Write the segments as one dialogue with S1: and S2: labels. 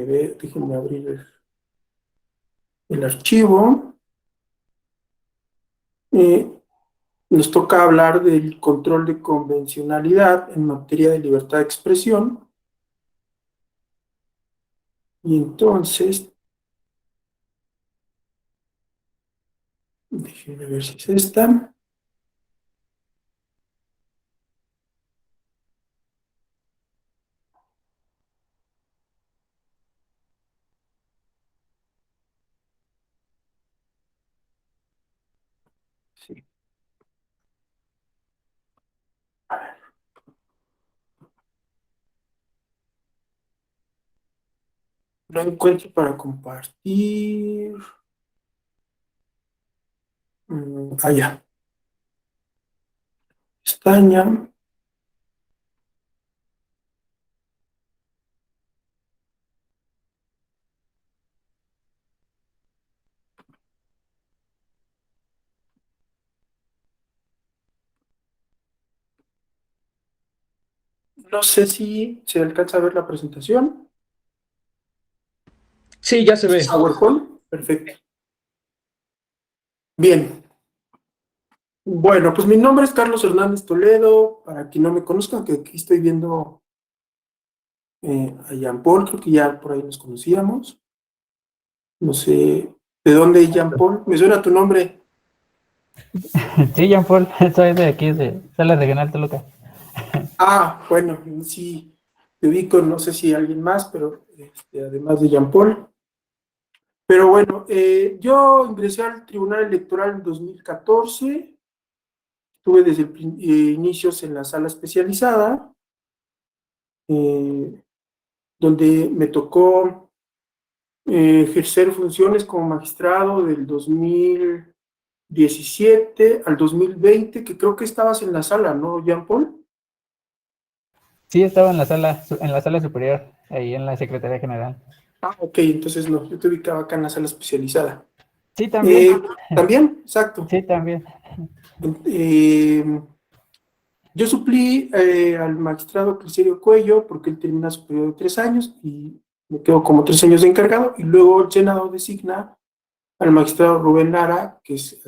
S1: déjenme abrir el archivo. Nos toca hablar del control de convencionalidad en materia de libertad de expresión. Y entonces, déjenme ver si es esta. Sí. No encuentro para compartir. Ya. Pestaña. No sé si se alcanza a ver la presentación.
S2: Sí, ya se ve.
S1: PowerPoint. Perfecto. Bien. Bueno, pues mi nombre es Carlos Hernández Toledo. Para quien no me conozca, que aquí estoy viendo a Jean Paul, creo que ya por ahí nos conocíamos. No sé de dónde, Jean Paul. Me suena tu nombre.
S3: Sí, Jean Paul, soy de aquí, de Sala Regional Toluca.
S1: Ah, bueno, sí, te ubico, no sé si alguien más, pero además de Jean Paul. Pero bueno, yo ingresé al Tribunal Electoral en 2014, estuve desde inicios en la sala especializada, eh, donde me tocó ejercer funciones como magistrado del 2017 al 2020, que creo que estabas en la sala, ¿no, Jean Paul?
S3: Sí, estaba en la sala superior, ahí en la Secretaría General.
S1: Ah, ok, entonces no, yo te ubicaba acá en la sala especializada.
S3: Sí, también.
S1: También, exacto.
S3: Sí, también.
S1: Eh, yo suplí al magistrado Cristerio Cuello porque él termina su periodo de 3 años y me quedo como 3 años de encargado, y luego el Senado designa al magistrado Rubén Lara, que es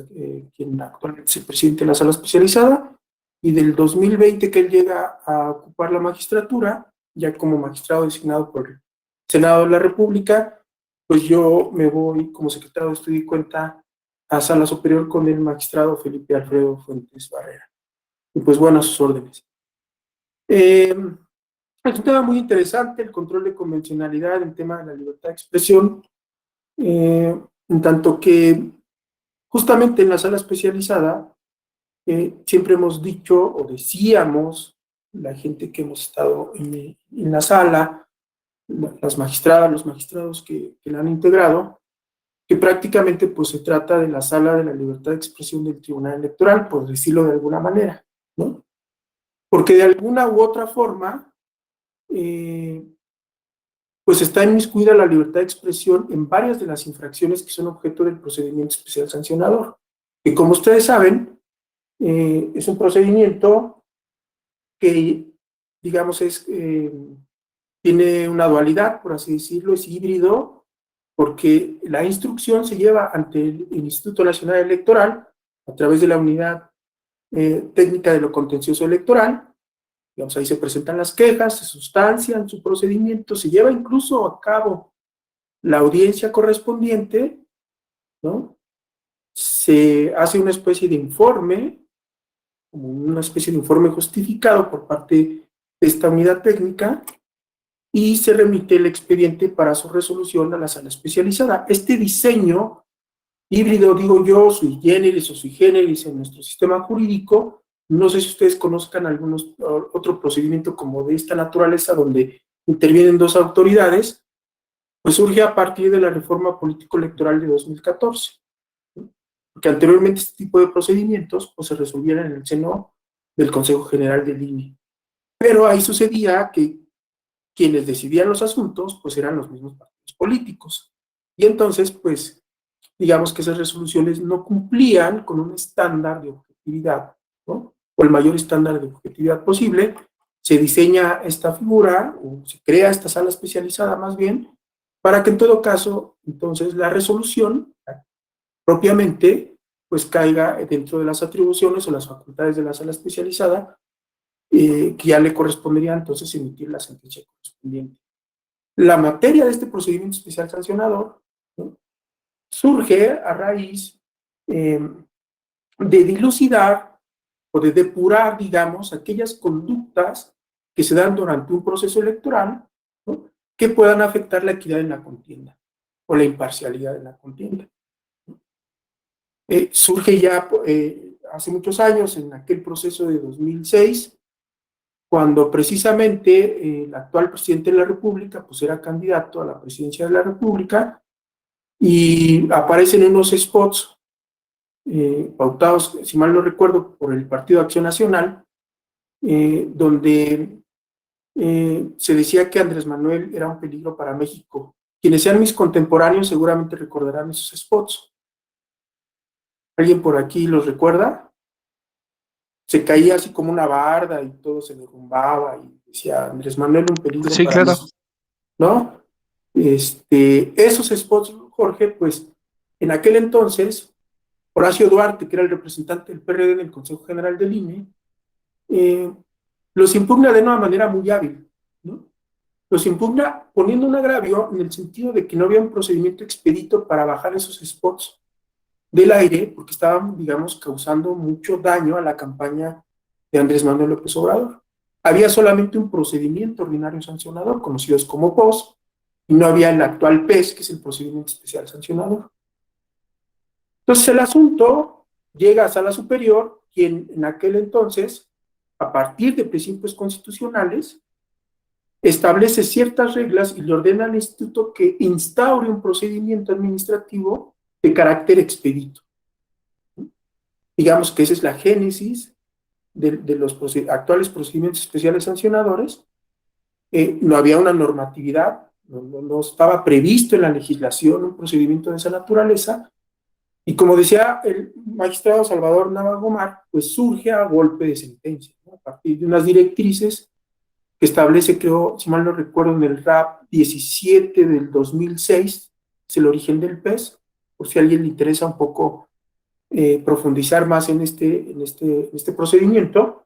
S1: quien actualmente es el presidente de la sala especializada, y del 2020 que él llega a ocupar la magistratura, ya como magistrado designado por el Senado de la República, pues yo me voy como secretario de Estudio y Cuenta a Sala Superior con el magistrado Felipe Alfredo Fuentes Barrera. Y pues bueno, a sus órdenes. Es un tema muy interesante, el control de convencionalidad, el tema de la libertad de expresión, en tanto que justamente en la sala especializada siempre hemos dicho o decíamos, la gente que hemos estado en la sala, las magistradas, los magistrados que la han integrado, que prácticamente pues se trata de la sala de la libertad de expresión del Tribunal Electoral, por decirlo de alguna manera, ¿no? Porque de alguna u otra forma, pues está inmiscuida la libertad de expresión en varias de las infracciones que son objeto del procedimiento especial sancionador, que como ustedes saben, es un procedimiento que, digamos, tiene una dualidad, por así decirlo, es híbrido, porque la instrucción se lleva ante el Instituto Nacional Electoral a través de la Unidad Técnica de lo Contencioso Electoral. Digamos, ahí se presentan las quejas, se sustancian su procedimiento, se lleva incluso a cabo la audiencia correspondiente, ¿no? Se hace una especie de informe, como una especie de informe justificado por parte de esta unidad técnica, y se remite el expediente para su resolución a la sala especializada. Este diseño híbrido, digo yo, sui generis o sui generis en nuestro sistema jurídico, no sé si ustedes conozcan otro procedimiento como de esta naturaleza donde intervienen dos autoridades, pues surge a partir de la reforma político-electoral de 2014, ¿no? Porque anteriormente este tipo de procedimientos pues, se resolvieran en el seno del Consejo General del INE. Pero ahí sucedía que quienes decidían los asuntos pues eran los mismos partidos políticos. Y entonces, pues, digamos que esas resoluciones no cumplían con un estándar de objetividad, ¿no? O el mayor estándar de objetividad posible. Se diseña esta figura, o se crea esta sala especializada más bien, para que en todo caso, entonces, la resolución propiamente, pues caiga dentro de las atribuciones o las facultades de la sala especializada, que ya le correspondería entonces emitir la sentencia correspondiente. La materia de este procedimiento especial sancionador, ¿no?, surge a raíz de dilucidar o de depurar, digamos, aquellas conductas que se dan durante un proceso electoral, ¿no?, que puedan afectar la equidad en la contienda o la imparcialidad en la contienda. Surge ya hace muchos años, en aquel proceso de 2006, cuando precisamente el actual presidente de la República pues era candidato a la presidencia de la República, y aparecen unos spots pautados, si mal no recuerdo, por el Partido Acción Nacional, donde se decía que Andrés Manuel era un peligro para México. Quienes sean mis contemporáneos seguramente recordarán esos spots. ¿Alguien por aquí los recuerda? Se caía así como una barda y todo se derrumbaba y decía Andrés Manuel un peligro
S2: Sí,
S1: para
S2: claro.
S1: México, ¿no? Esos spots, Jorge, pues en aquel entonces, Horacio Duarte, que era el representante del PRD en el Consejo General del INE, los impugna de una manera muy hábil, ¿no? Los impugna poniendo un agravio en el sentido de que no había un procedimiento expedito para bajar esos spots del aire, porque estaban, digamos, causando mucho daño a la campaña de Andrés Manuel López Obrador. Había solamente un procedimiento ordinario sancionador, conocidos como POS, y no había el actual PES, que es el procedimiento especial sancionador. Entonces el asunto llega a Sala Superior, quien en aquel entonces, a partir de principios constitucionales, establece ciertas reglas y le ordena al instituto que instaure un procedimiento administrativo de carácter expedito. Digamos que esa es la génesis de los actuales procedimientos especiales sancionadores. No había una normatividad, no estaba previsto en la legislación un procedimiento de esa naturaleza, y como decía el magistrado Salvador Nava Gomar, pues surge a golpe de sentencia, ¿no?, a partir de unas directrices que establece, creo, si mal no recuerdo, en el RAP 17 del 2006, es el origen del PES, por si a alguien le interesa un poco profundizar más en este procedimiento,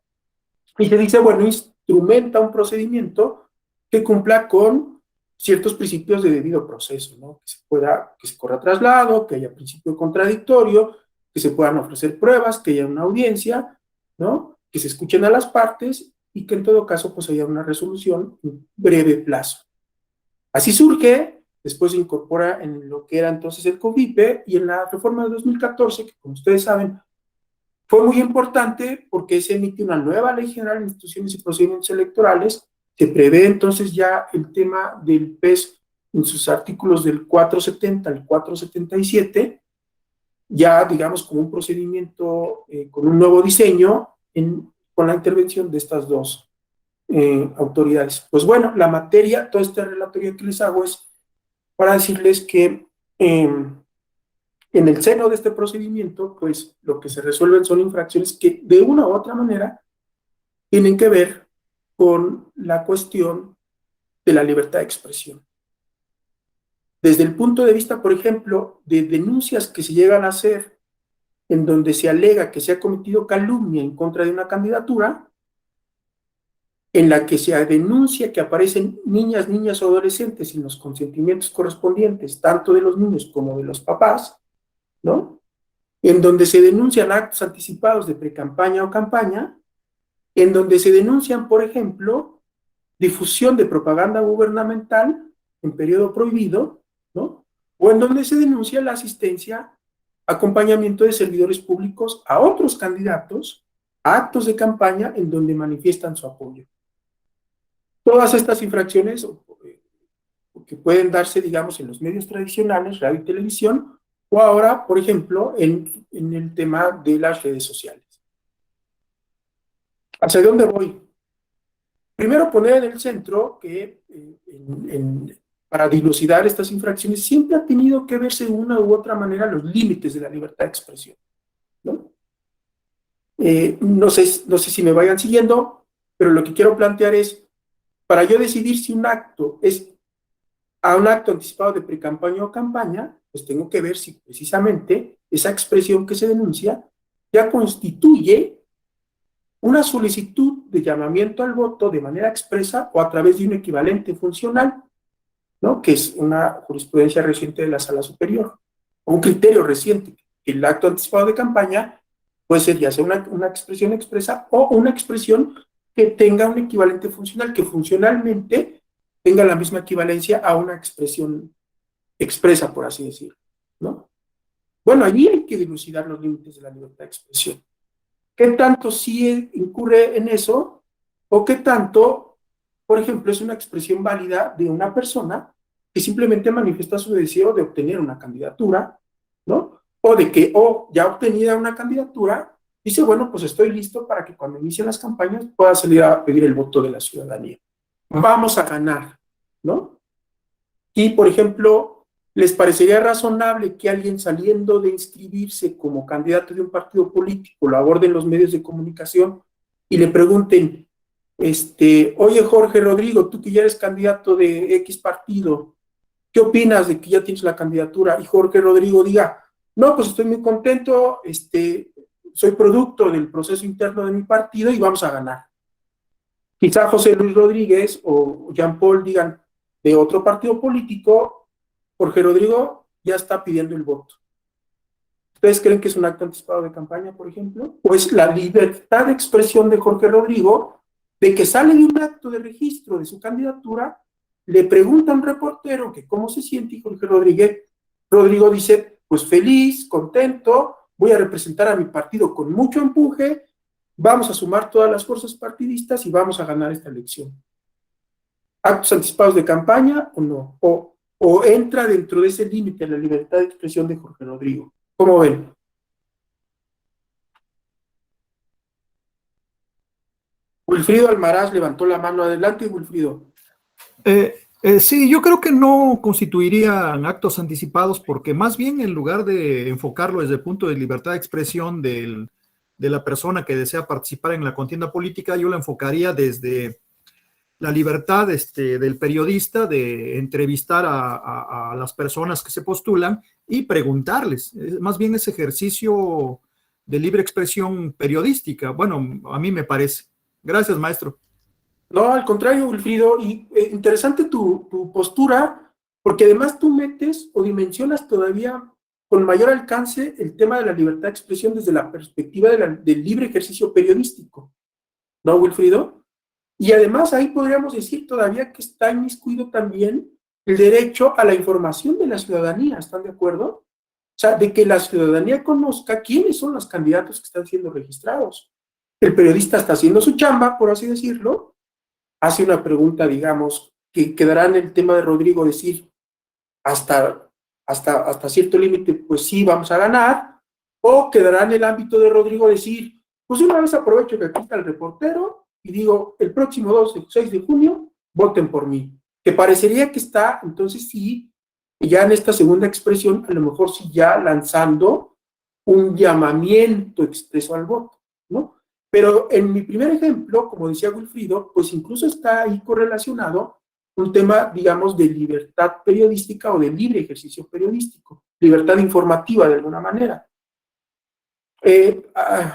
S1: y se dice, bueno, instrumenta un procedimiento que cumpla con ciertos principios de debido proceso, ¿no? Que se corra traslado, que haya principio contradictorio, que se puedan ofrecer pruebas, que haya una audiencia, ¿no?, que se escuchen a las partes y que en todo caso pues haya una resolución en breve plazo. Así surge, después se incorpora en lo que era entonces el COVIPE, y en la reforma de 2014, que como ustedes saben fue muy importante porque se emite una nueva Ley General de Instituciones y Procedimientos Electorales. Se prevé entonces ya el tema del PES en sus artículos del 470 al 477, ya digamos como un procedimiento con un nuevo diseño con la intervención de estas dos autoridades. Pues bueno, la materia, toda esta relatoría que les hago es para decirles que en el seno de este procedimiento, pues lo que se resuelven son infracciones que de una u otra manera tienen que ver con la cuestión de la libertad de expresión. Desde el punto de vista, por ejemplo, de denuncias que se llegan a hacer en donde se alega que se ha cometido calumnia en contra de una candidatura, en la que se denuncia que aparecen niñas o adolescentes sin los consentimientos correspondientes, tanto de los niños como de los papás, ¿no?, en donde se denuncian actos anticipados de precampaña o campaña, en donde se denuncian, por ejemplo, difusión de propaganda gubernamental en periodo prohibido, ¿no?, o en donde se denuncia la asistencia, acompañamiento de servidores públicos a otros candidatos, a actos de campaña en donde manifiestan su apoyo. Todas estas infracciones que pueden darse, digamos, en los medios tradicionales, radio y televisión, o ahora, por ejemplo, en el tema de las redes sociales. ¿Hacia dónde voy? Primero, poner en el centro que para dilucidar estas infracciones siempre ha tenido que verse de una u otra manera los límites de la libertad de expresión, ¿no? No sé si me vayan siguiendo, pero lo que quiero plantear es, para yo decidir si un acto es a un acto anticipado de precampaña o campaña, pues tengo que ver si precisamente esa expresión que se denuncia ya constituye una solicitud de llamamiento al voto de manera expresa o a través de un equivalente funcional, ¿no? Que es una jurisprudencia reciente de la Sala Superior, o un criterio reciente. El acto anticipado de campaña puede ser ya sea una expresión expresa o una expresión que tenga un equivalente funcional, que funcionalmente tenga la misma equivalencia a una expresión expresa, por así decirlo, ¿no? Bueno, allí hay que dilucidar los límites de la libertad de expresión. ¿Qué tanto sí incurre en eso? ¿O qué tanto, por ejemplo, es una expresión válida de una persona que simplemente manifiesta su deseo de obtener una candidatura, ¿no? O de que, ya obtenida una candidatura, dice, bueno, pues estoy listo para que cuando inicien las campañas pueda salir a pedir el voto de la ciudadanía. Vamos a ganar, ¿no? Y, por ejemplo, ¿les parecería razonable que alguien saliendo de inscribirse como candidato de un partido político lo aborden los medios de comunicación y le pregunten, oye Jorge Rodrigo, tú que ya eres candidato de X partido, ¿qué opinas de que ya tienes la candidatura? Y Jorge Rodrigo diga, no, pues estoy muy contento, soy producto del proceso interno de mi partido y vamos a ganar. Quizá José Luis Rodríguez o Jean Paul digan de otro partido político, Jorge Rodrigo ya está pidiendo el voto. ¿Ustedes creen que es un acto anticipado de campaña, por ejemplo? ¿O es la libertad de expresión de Jorge Rodrigo de que sale de un acto de registro de su candidatura, le pregunta a un reportero que cómo se siente y Jorge Rodrigo dice, pues feliz, contento, voy a representar a mi partido con mucho empuje, vamos a sumar todas las fuerzas partidistas y vamos a ganar esta elección? ¿Actos anticipados de campaña o no? ¿O entra dentro de ese límite la libertad de expresión de Jorge Rodrigo? ¿Cómo ven? Wilfrido Almaraz levantó la mano. Adelante, Wilfrido.
S2: Sí, yo creo que no constituirían actos anticipados porque más bien en lugar de enfocarlo desde el punto de libertad de expresión de la persona que desea participar en la contienda política, yo lo enfocaría desde la libertad del periodista de entrevistar a las personas que se postulan y preguntarles. Más bien ese ejercicio de libre expresión periodística. Bueno, a mí me parece. Gracias, maestro.
S1: No, al contrario, Wilfrido, y interesante tu postura, porque además tú metes o dimensionas todavía con mayor alcance el tema de la libertad de expresión desde la perspectiva del libre ejercicio periodístico, ¿no, Wilfrido? Y además ahí podríamos decir todavía que está inmiscuido también el derecho a la información de la ciudadanía, ¿están de acuerdo? O sea, de que la ciudadanía conozca quiénes son los candidatos que están siendo registrados. El periodista está haciendo su chamba, por así decirlo, hace una pregunta, digamos, que quedará en el tema de Rodrigo decir, hasta cierto límite, pues sí, vamos a ganar, o quedará en el ámbito de Rodrigo decir, pues una vez aprovecho que aquí está el reportero y digo, el próximo 6 de junio, voten por mí. Que parecería que está, entonces sí, ya en esta segunda expresión, a lo mejor sí ya lanzando un llamamiento expreso al voto, ¿no? Pero en mi primer ejemplo, como decía Wilfrido, pues incluso está ahí correlacionado un tema, digamos, de libertad periodística o de libre ejercicio periodístico, libertad informativa de alguna manera.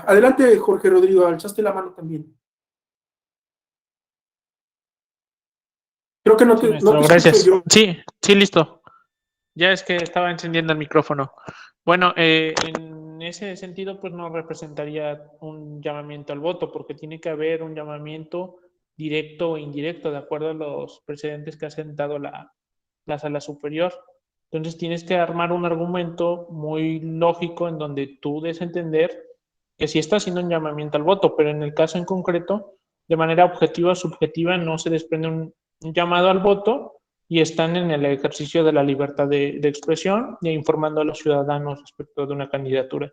S1: Adelante, Jorge Rodrigo, alzaste la mano también. Creo que no te
S4: gracias.
S1: Yo.
S4: Sí, listo. Ya es que estaba encendiendo el micrófono. Bueno, en ese sentido, pues no representaría un llamamiento al voto, porque tiene que haber un llamamiento directo o indirecto, de acuerdo a los precedentes que ha sentado la Sala Superior. Entonces tienes que armar un argumento muy lógico en donde tú des a entender que sí está haciendo un llamamiento al voto, pero en el caso en concreto, de manera objetiva o subjetiva, no se desprende un llamado al voto y están en el ejercicio de la libertad de expresión e informando a los ciudadanos respecto de una candidatura.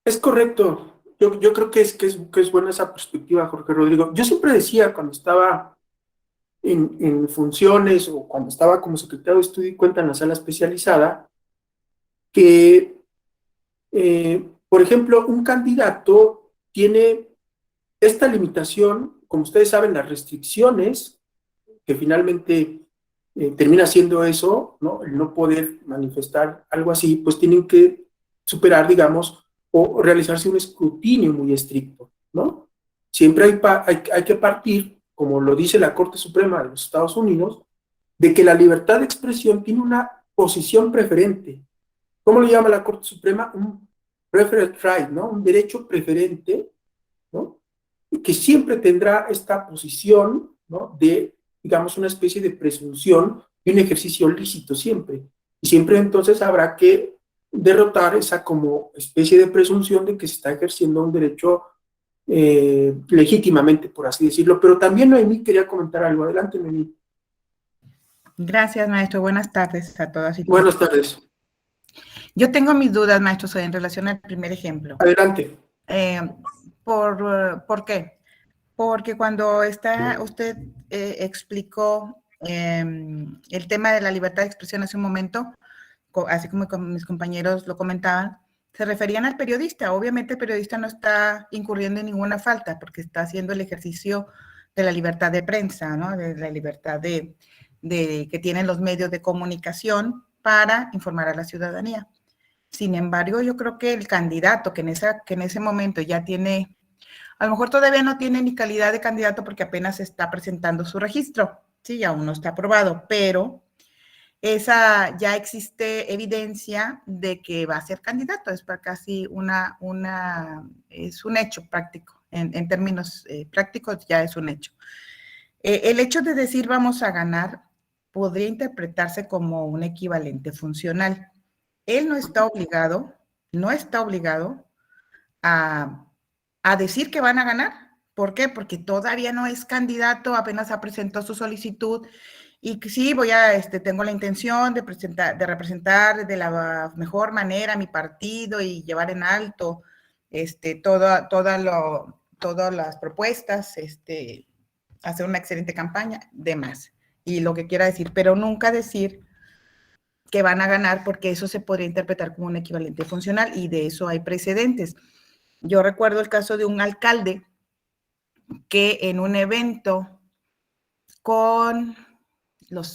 S1: Es correcto. Yo creo que es buena esa perspectiva, Jorge Rodrigo. Yo siempre decía cuando estaba en funciones o cuando estaba como secretario de Estudio y Cuenta en la sala especializada, que, por ejemplo, un candidato tiene esta limitación, como ustedes saben, las restricciones que finalmente termina siendo eso, ¿no? El no poder manifestar algo así, pues tienen que superar, digamos, o realizarse un escrutinio muy estricto, ¿no? Siempre hay que partir, como lo dice la Corte Suprema de los Estados Unidos, de que la libertad de expresión tiene una posición preferente. ¿Cómo le llama la Corte Suprema? Un preferred right, ¿no? Un derecho preferente, ¿no? Que siempre tendrá esta posición, ¿no? De, digamos, una especie de presunción y un ejercicio lícito siempre. Y siempre entonces habrá que derrotar esa como especie de presunción de que se está ejerciendo un derecho legítimamente, por así decirlo. Pero también Noemí quería comentar algo. Adelante, Noemí.
S5: Gracias, maestro. Buenas tardes a todas y todos.
S1: Buenas tardes.
S5: Yo tengo mis dudas, maestro, en relación al primer ejemplo.
S1: Adelante.
S5: ¿Por qué? Porque cuando usted explicó el tema de la libertad de expresión hace un momento, así como mis compañeros lo comentaban, se referían al periodista. Obviamente el periodista no está incurriendo en ninguna falta porque está haciendo el ejercicio de la libertad de prensa, ¿no? De la libertad que tienen los medios de comunicación para informar a la ciudadanía. Sin embargo, yo creo que el candidato que en ese momento ya tiene, a lo mejor todavía no tiene ni calidad de candidato porque apenas está presentando su registro, sí, aún no está aprobado, pero ya existe evidencia de que va a ser candidato, es casi es un hecho práctico, en términos prácticos ya es un hecho. El hecho de decir vamos a ganar podría interpretarse como un equivalente funcional. Él no está obligado a decir que van a ganar. ¿Por qué? Porque todavía no es candidato, apenas presentó su solicitud y sí, tengo la intención de representar de la mejor manera mi partido y llevar en alto todas las propuestas, hacer una excelente campaña, demás. Y lo que quiera decir, pero nunca decir que van a ganar, porque eso se podría interpretar como un equivalente funcional y de eso hay precedentes. Yo recuerdo el caso de un alcalde que en un evento con los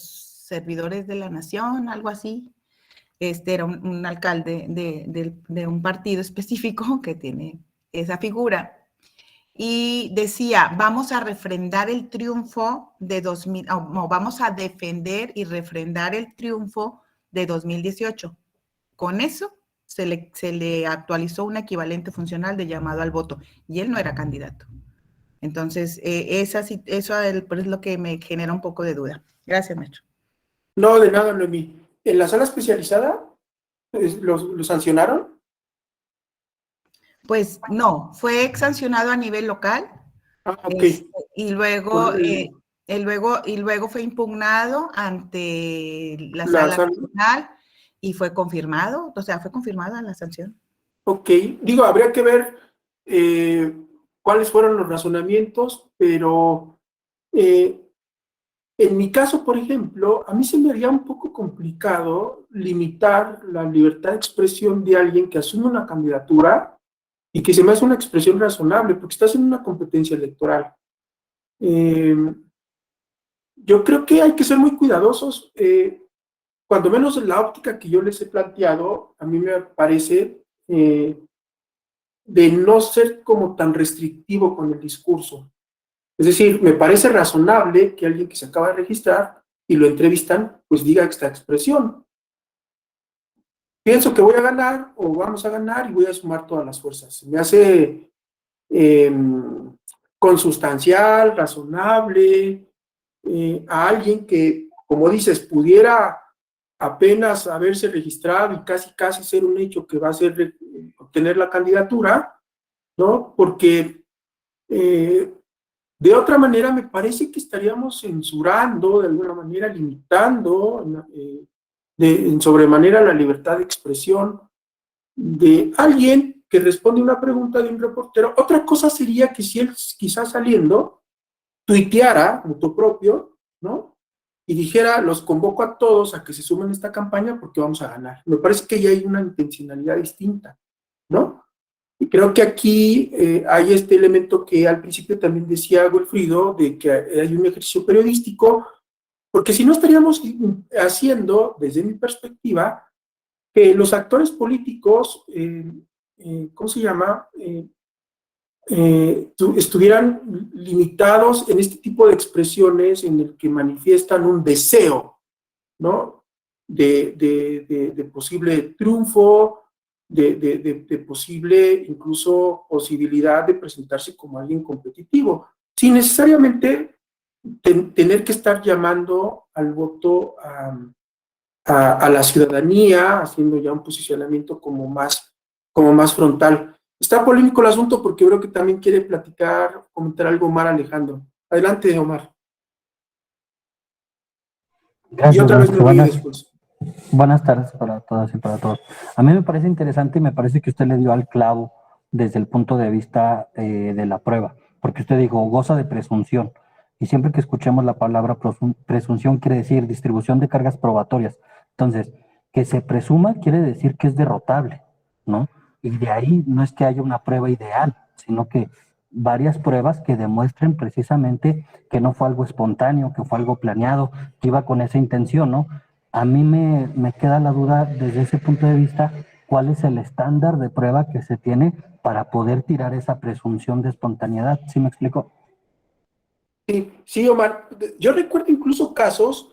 S5: servidores de la nación, algo así, era un alcalde de un partido específico que tiene esa figura, y decía, vamos a refrendar el triunfo de vamos a defender y refrendar el triunfo de 2018. Con eso se le actualizó un equivalente funcional de llamado al voto, y él no era candidato. Entonces, eso es lo que me genera un poco de duda. Gracias, maestro.
S1: No, de nada, Noemí. ¿En la sala especializada lo sancionaron?
S5: Pues no, fue sancionado a nivel local.
S1: Ah, ok.
S5: Y luego fue impugnado ante la sala nacional y fue confirmado, o sea, fue confirmada la sanción.
S1: Ok, digo, habría que ver cuáles fueron los razonamientos, pero en mi caso, por ejemplo, a mí se me haría un poco complicado limitar la libertad de expresión de alguien que asume una candidatura y que se me hace una expresión razonable, porque estás en una competencia electoral. Yo creo que hay que ser muy cuidadosos, cuando menos en la óptica que yo les he planteado, a mí me parece de no ser como tan restrictivo con el discurso. Es decir, me parece razonable que alguien que se acaba de registrar y lo entrevistan, pues diga esta expresión. Pienso que voy a ganar o vamos a ganar y voy a sumar todas las fuerzas. Me hace consustancial, razonable, a alguien que, como dices, pudiera apenas haberse registrado y casi ser un hecho que va a ser obtener la candidatura, ¿no? Porque de otra manera me parece que estaríamos censurando, de alguna manera limitando en sobremanera la libertad de expresión de alguien que responde una pregunta de un reportero. Otra cosa sería que si él quizás saliendo tuiteara auto propio, ¿no? Y dijera, los convoco a todos a que se sumen a esta campaña porque vamos a ganar. Me parece que ya hay una intencionalidad distinta, ¿no? Y creo que aquí hay este elemento que al principio también decía Wilfrido, de que hay un ejercicio periodístico Porque si no estaríamos haciendo, desde mi perspectiva, que los actores políticos, ¿cómo se llama? Estuvieran limitados en este tipo de expresiones en el que manifiestan un deseo, ¿no? De posible triunfo, de posible incluso posibilidad de presentarse como alguien competitivo, sin necesariamente tener que estar llamando al voto a la ciudadanía, haciendo ya un posicionamiento como más frontal. Está polémico el asunto porque creo que también quiere platicar, comentar algo Omar Alejandro. Adelante, Omar.
S6: Gracias,
S1: Y otra vez me voy
S6: buenas,
S1: después.
S6: buenas tardes para todas y para todos. A mí me parece interesante y me parece que usted le dio al clavo desde el punto de vista de la prueba, porque usted dijo, goza de presunción. Y siempre que escuchemos la palabra presunción quiere decir distribución de cargas probatorias. Entonces, que se presuma quiere decir que es derrotable, ¿no? Y de ahí no es que haya una prueba ideal, sino que varias pruebas que demuestren precisamente que no fue algo espontáneo, que fue algo planeado, que iba con esa intención, ¿no? A mí me queda la duda desde ese punto de vista, ¿cuál es el estándar de prueba que se tiene para poder tirar esa presunción de espontaneidad? ¿Sí me explico?
S1: Sí, Omar. Yo recuerdo incluso casos,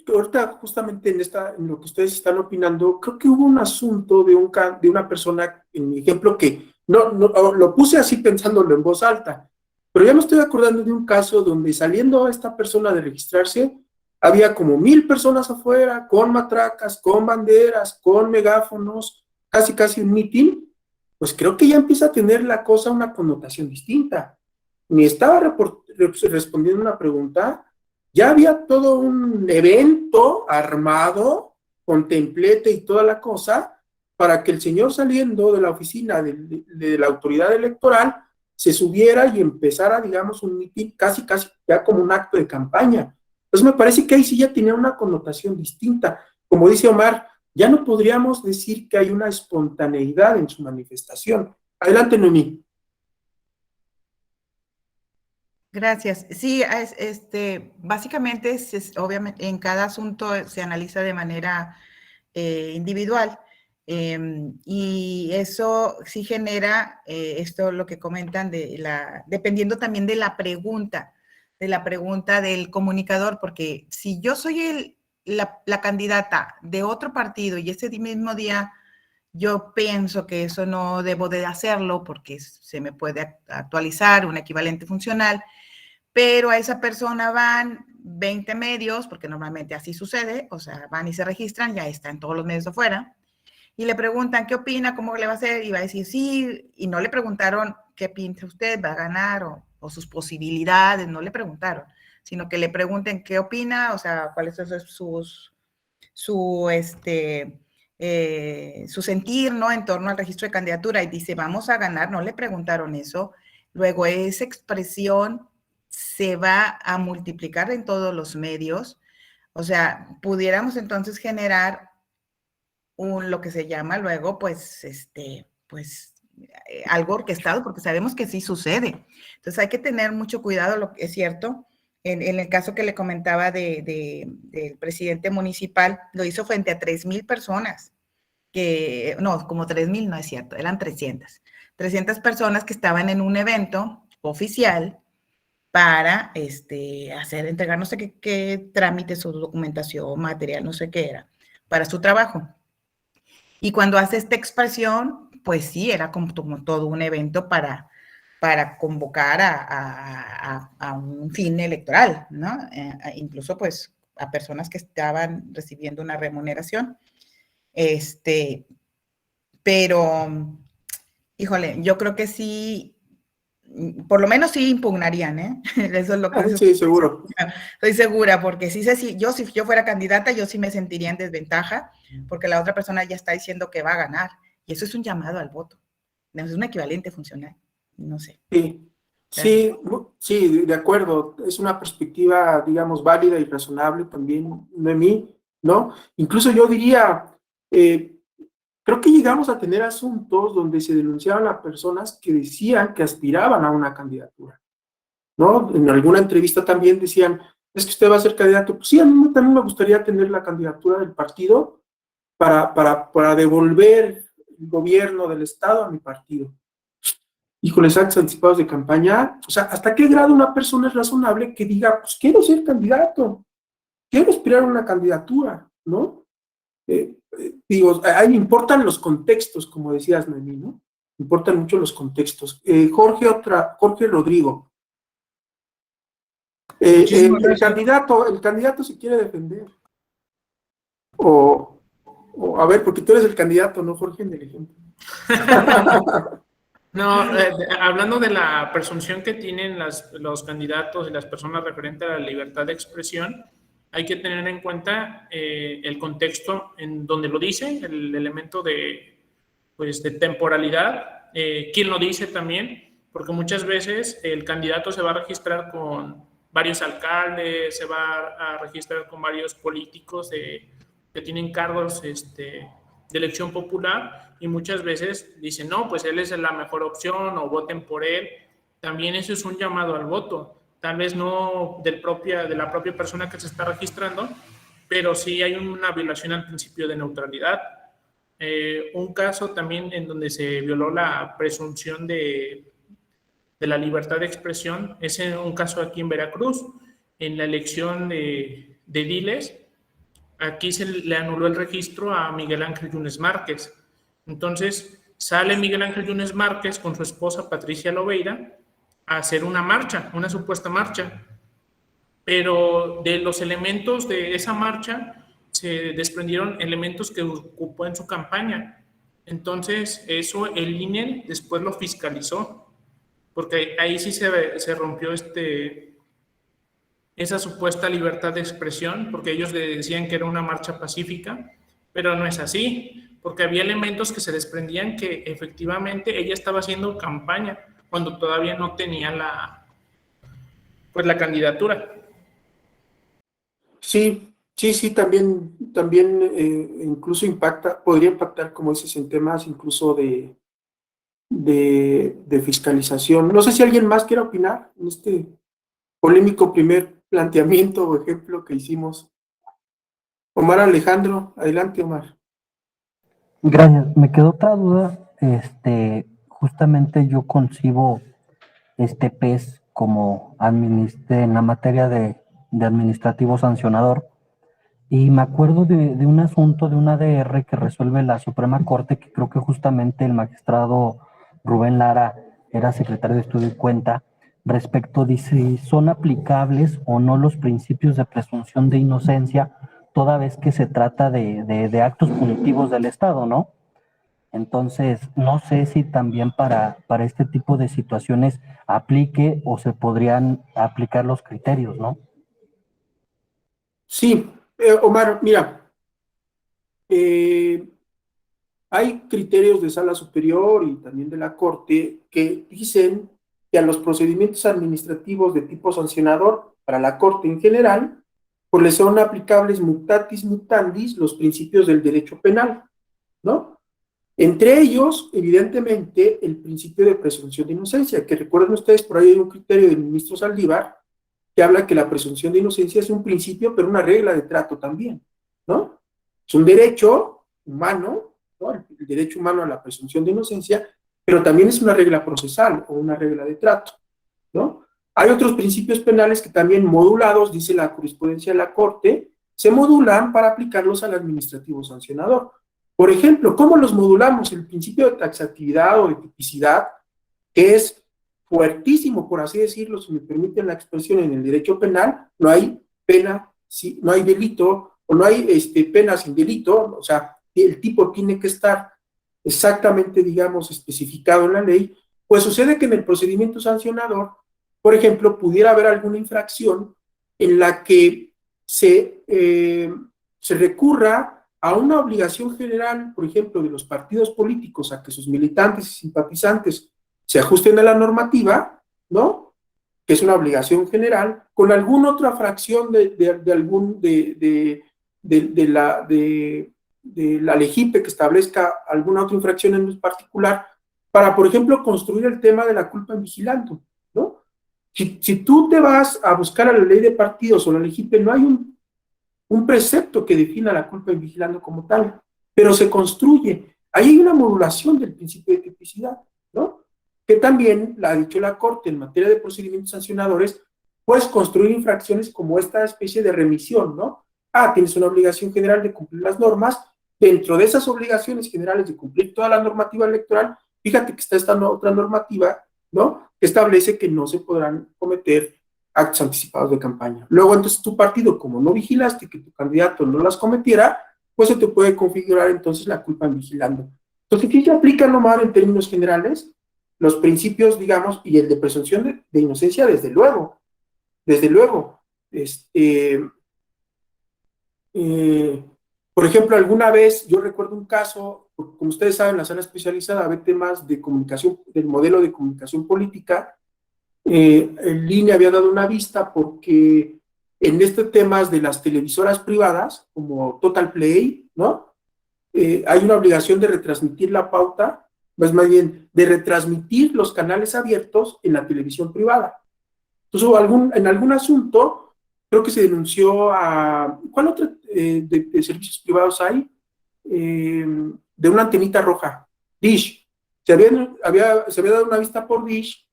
S1: ahorita justamente en lo que ustedes están opinando, creo que hubo un asunto de una persona, en mi ejemplo, que no lo puse así pensándolo en voz alta, pero ya me estoy acordando de un caso donde saliendo esta persona de registrarse, había como 1000 personas afuera, con matracas, con banderas, con megáfonos, casi un mitin. Pues creo que ya empieza a tener la cosa una connotación distinta. Ni estaba respondiendo una pregunta, ya había todo un evento armado, con templete y toda la cosa, para que el señor saliendo de la oficina de la autoridad electoral se subiera y empezara, digamos, un mitin casi ya como un acto de campaña. Entonces me parece que ahí sí ya tenía una connotación distinta. Como dice Omar, ya no podríamos decir que hay una espontaneidad en su manifestación. Adelante, Noemí.
S5: Gracias. Sí, básicamente, obviamente, en cada asunto se analiza de manera individual, y eso sí genera esto lo que comentan dependiendo también de la pregunta del comunicador, porque si yo soy la candidata de otro partido y ese mismo día yo pienso que eso no debo de hacerlo porque se me puede actualizar un equivalente funcional, pero a esa persona van 20 medios, porque normalmente así sucede, o sea, van y se registran, ya está en todos los medios de afuera, y le preguntan qué opina, cómo le va a hacer, y va a decir sí, y no le preguntaron qué piensa usted, va a ganar, o sus posibilidades, no le preguntaron, sino que le pregunten qué opina, o sea, cuáles son su sentir, ¿no? En torno al registro de candidatura, y dice, vamos a ganar, no le preguntaron eso. Luego esa expresión se va a multiplicar en todos los medios. O sea, pudiéramos entonces generar lo que se llama luego, pues, algo orquestado, porque sabemos que sí sucede. Entonces hay que tener mucho cuidado, lo que es cierto. En el caso que le comentaba del presidente municipal, lo hizo frente a 3,000 personas, no, como 3,000 no es cierto, eran 300 personas que estaban en un evento oficial para entregar no sé qué trámite, su documentación, material, no sé qué era, para su trabajo. Y cuando hace esta expresión, pues sí, era como todo un evento para convocar a un fin electoral, ¿no? Incluso pues a personas que estaban recibiendo una remuneración. Pero, híjole, yo creo que sí, por lo menos sí impugnarían, ¿eh? Eso es lo que...
S1: Sí, seguro.
S5: Estoy segura, porque si yo fuera candidata, yo sí me sentiría en desventaja, porque la otra persona ya está diciendo que va a ganar, y eso es un llamado al voto. Es un equivalente funcional, no sé.
S1: Sí, de acuerdo. Es una perspectiva, digamos, válida y razonable también de mí, ¿no? Incluso yo diría, creo que llegamos a tener asuntos donde se denunciaban a personas que decían que aspiraban a una candidatura, ¿no? En alguna entrevista también decían, es que usted va a ser candidato. Pues sí, a mí también me gustaría tener la candidatura del partido para devolver el gobierno del Estado a mi partido. Híjoles, actos anticipados de campaña, o sea, ¿hasta qué grado una persona es razonable que diga, pues quiero ser candidato, quiero aspirar a una candidatura, ¿no? Digo, ahí importan los contextos, como decías, Noemí, ¿no? Importan mucho los contextos. Jorge Rodrigo. El candidato se quiere defender. O a ver, porque tú eres el candidato, ¿no, Jorge? En el ejemplo.
S4: No, hablando de la presunción que tienen los candidatos y las personas referente a la libertad de expresión, hay que tener en cuenta el contexto en donde lo dice, el elemento de temporalidad, quién lo dice también, porque muchas veces el candidato se va a registrar con varios alcaldes, se va a registrar con varios políticos que tienen cargos de elección popular, y muchas veces dicen, no, pues él es la mejor opción o voten por él. También eso es un llamado al voto, tal vez no de la propia persona que se está registrando, pero sí hay una violación al principio de neutralidad. Un caso también en donde se violó la presunción de la libertad de expresión es un caso aquí en Veracruz, en la elección de ediles. Aquí se le anuló el registro a Miguel Ángel Yunes Márquez. Entonces sale Miguel Ángel Yunes Márquez con su esposa Patricia Lobeira a hacer una marcha, una supuesta marcha. Pero de los elementos de esa marcha se desprendieron elementos que ocupó en su campaña. Entonces eso el INE después lo fiscalizó, porque ahí sí se rompió esa supuesta libertad de expresión, porque ellos le decían que era una marcha pacífica, pero no es así, porque había elementos que se desprendían que efectivamente ella estaba haciendo campaña cuando todavía no tenía la candidatura.
S1: Sí, también incluso podría impactar, como dices, en temas incluso de fiscalización. No sé si alguien más quiere opinar en este polémico primer planteamiento o ejemplo que hicimos. Omar Alejandro, adelante, Omar.
S6: Gracias. Me quedó otra duda. Justamente yo concibo este PES como en la materia de administrativo sancionador, y me acuerdo de un asunto de una ADR que resuelve la Suprema Corte, que creo que justamente el magistrado Rubén Lara era secretario de Estudio y Cuenta, respecto de si son aplicables o no los principios de presunción de inocencia, toda vez que se trata de actos punitivos del Estado, ¿no? Entonces, no sé si también para este tipo de situaciones aplique o se podrían aplicar los criterios, ¿no?
S1: Sí, Omar, mira, hay criterios de sala superior y también de la Corte que dicen que a los procedimientos administrativos de tipo sancionador para la Corte en general, pues les son aplicables mutatis mutandis los principios del derecho penal, ¿no? Entre ellos, evidentemente, el principio de presunción de inocencia, que recuerden ustedes, por ahí hay un criterio del ministro Saldívar que habla que la presunción de inocencia es un principio, pero una regla de trato también, ¿no? Es un derecho humano, ¿no? El derecho humano a la presunción de inocencia, pero también es una regla procesal o una regla de trato, ¿no? Hay otros principios penales que también modulados, dice la jurisprudencia de la Corte, se modulan para aplicarlos al administrativo sancionador. Por ejemplo, ¿cómo los modulamos? El principio de taxatividad o de tipicidad, que es fuertísimo, por así decirlo, si me permiten la expresión, en el derecho penal, no hay pena, no hay delito, o no hay pena sin delito, o sea, el tipo tiene que estar exactamente, digamos, especificado en la ley. Pues sucede que en el procedimiento sancionador, por ejemplo, pudiera haber alguna infracción en la que se recurra a una obligación general, por ejemplo, de los partidos políticos a que sus militantes y simpatizantes se ajusten a la normativa, ¿no? Que es una obligación general, con alguna otra fracción de la LEGIPE que establezca alguna otra infracción en particular, para, por ejemplo, construir el tema de la culpa en vigilando, ¿no? Si tú te vas a buscar a la ley de partidos o la LEGIPE, no hay un precepto que defina la culpa invigilando como tal, pero se construye. Ahí hay una modulación del principio de tipicidad, ¿no? Que también, la ha dicho la Corte en materia de procedimientos sancionadores, puedes construir infracciones como esta especie de remisión, ¿no? Tienes una obligación general de cumplir las normas, dentro de esas obligaciones generales de cumplir toda la normativa electoral, fíjate que está esta otra normativa, ¿no? Que establece que no se podrán cometer actos anticipados de campaña. Luego, entonces, tu partido, como no vigilaste que tu candidato no las cometiera, pues se te puede configurar entonces la culpa en vigilando. Entonces, aquí se aplican nomás en términos generales los principios, digamos, y el de presunción de inocencia, desde luego. Desde luego. Por ejemplo, alguna vez, yo recuerdo un caso, como ustedes saben, la sala especializada ve temas de comunicación, del modelo de comunicación política. En línea había dado una vista porque en estos temas de las televisoras privadas, como Total Play, ¿no? Hay una obligación de retransmitir la pauta, más bien de retransmitir los canales abiertos en la televisión privada. Entonces, en algún asunto, creo que se denunció a... ¿Cuál otro de servicios privados hay? De una antenita roja, Dish. Se había dado una vista por Dish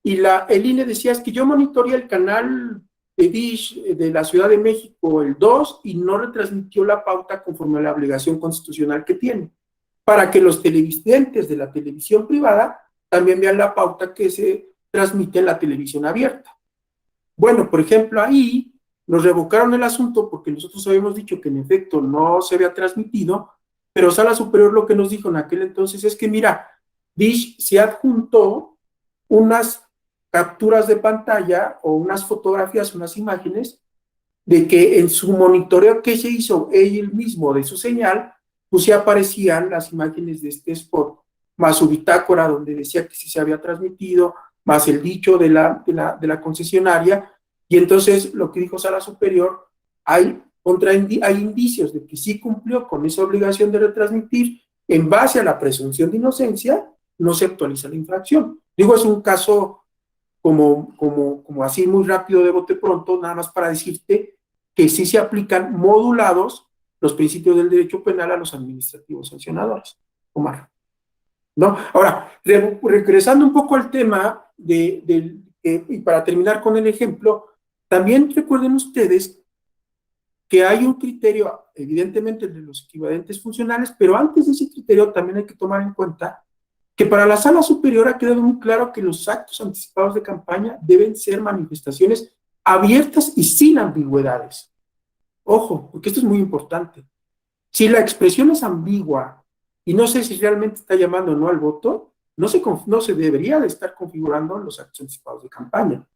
S1: y el INE decía, es que yo monitoreé el canal de Dish de la Ciudad de México, el 2, y no retransmitió la pauta conforme a la obligación constitucional que tiene, para que los televidentes de la televisión privada también vean la pauta que se transmite en la televisión abierta. Bueno, por ejemplo, ahí nos revocaron el asunto porque nosotros habíamos dicho que en efecto no se había transmitido, pero Sala Superior lo que nos dijo en aquel entonces es que, mira, Dish se adjuntó unas capturas de pantalla o unas fotografías, unas imágenes, de que en su monitoreo que se hizo él mismo de su señal, pues sí aparecían las imágenes de este spot, más su bitácora donde decía que sí se había transmitido, más el dicho de la concesionaria, y entonces lo que dijo Sala Superior, hay indicios de que sí cumplió con esa obligación de retransmitir, en base a la presunción de inocencia, no se actualiza la infracción. Digo, es un caso como así muy rápido de bote pronto, nada más para decirte que sí se aplican modulados los principios del derecho penal a los administrativos sancionadores. Omar. ¿No? Ahora, regresando un poco al tema, y para terminar con el ejemplo, también recuerden ustedes que hay un criterio, evidentemente, de los equivalentes funcionales, pero antes de ese criterio también hay que tomar en cuenta que para la Sala Superior ha quedado muy claro que los actos anticipados de campaña deben ser manifestaciones abiertas y sin ambigüedades. Ojo, porque esto es muy importante. Si la expresión es ambigua y no sé si realmente está llamando o no al voto, no se debería de estar configurando los actos anticipados de campaña,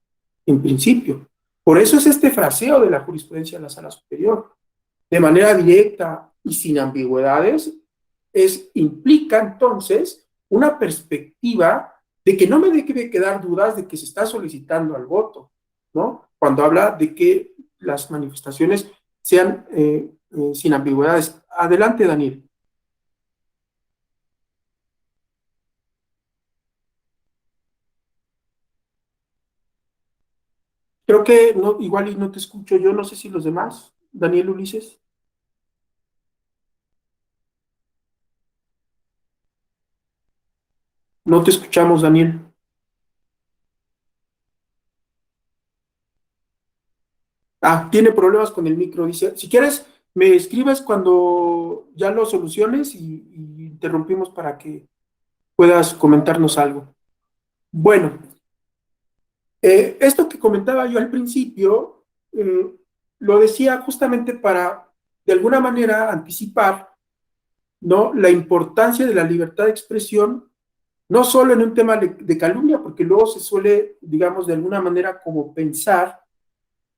S1: en principio. Por eso es este fraseo de la jurisprudencia de la Sala Superior. De manera directa y sin ambigüedades, implica entonces una perspectiva de que no me debe quedar dudas de que se está solicitando al voto, ¿no? Cuando habla de que las manifestaciones sean sin ambigüedades. Adelante, Daniel. Creo que no, igual y no te escucho yo, no sé si los demás. Daniel, Ulises. No te escuchamos, Daniel. Tiene problemas con el micro, dice. Si quieres, me escribes cuando ya lo soluciones y interrumpimos para que puedas comentarnos algo. Bueno, esto que comentaba yo al principio, lo decía justamente para, de alguna manera, anticipar, ¿no?, la importancia de la libertad de expresión, no solo en un tema de calumnia, porque luego se suele, digamos, de alguna manera como pensar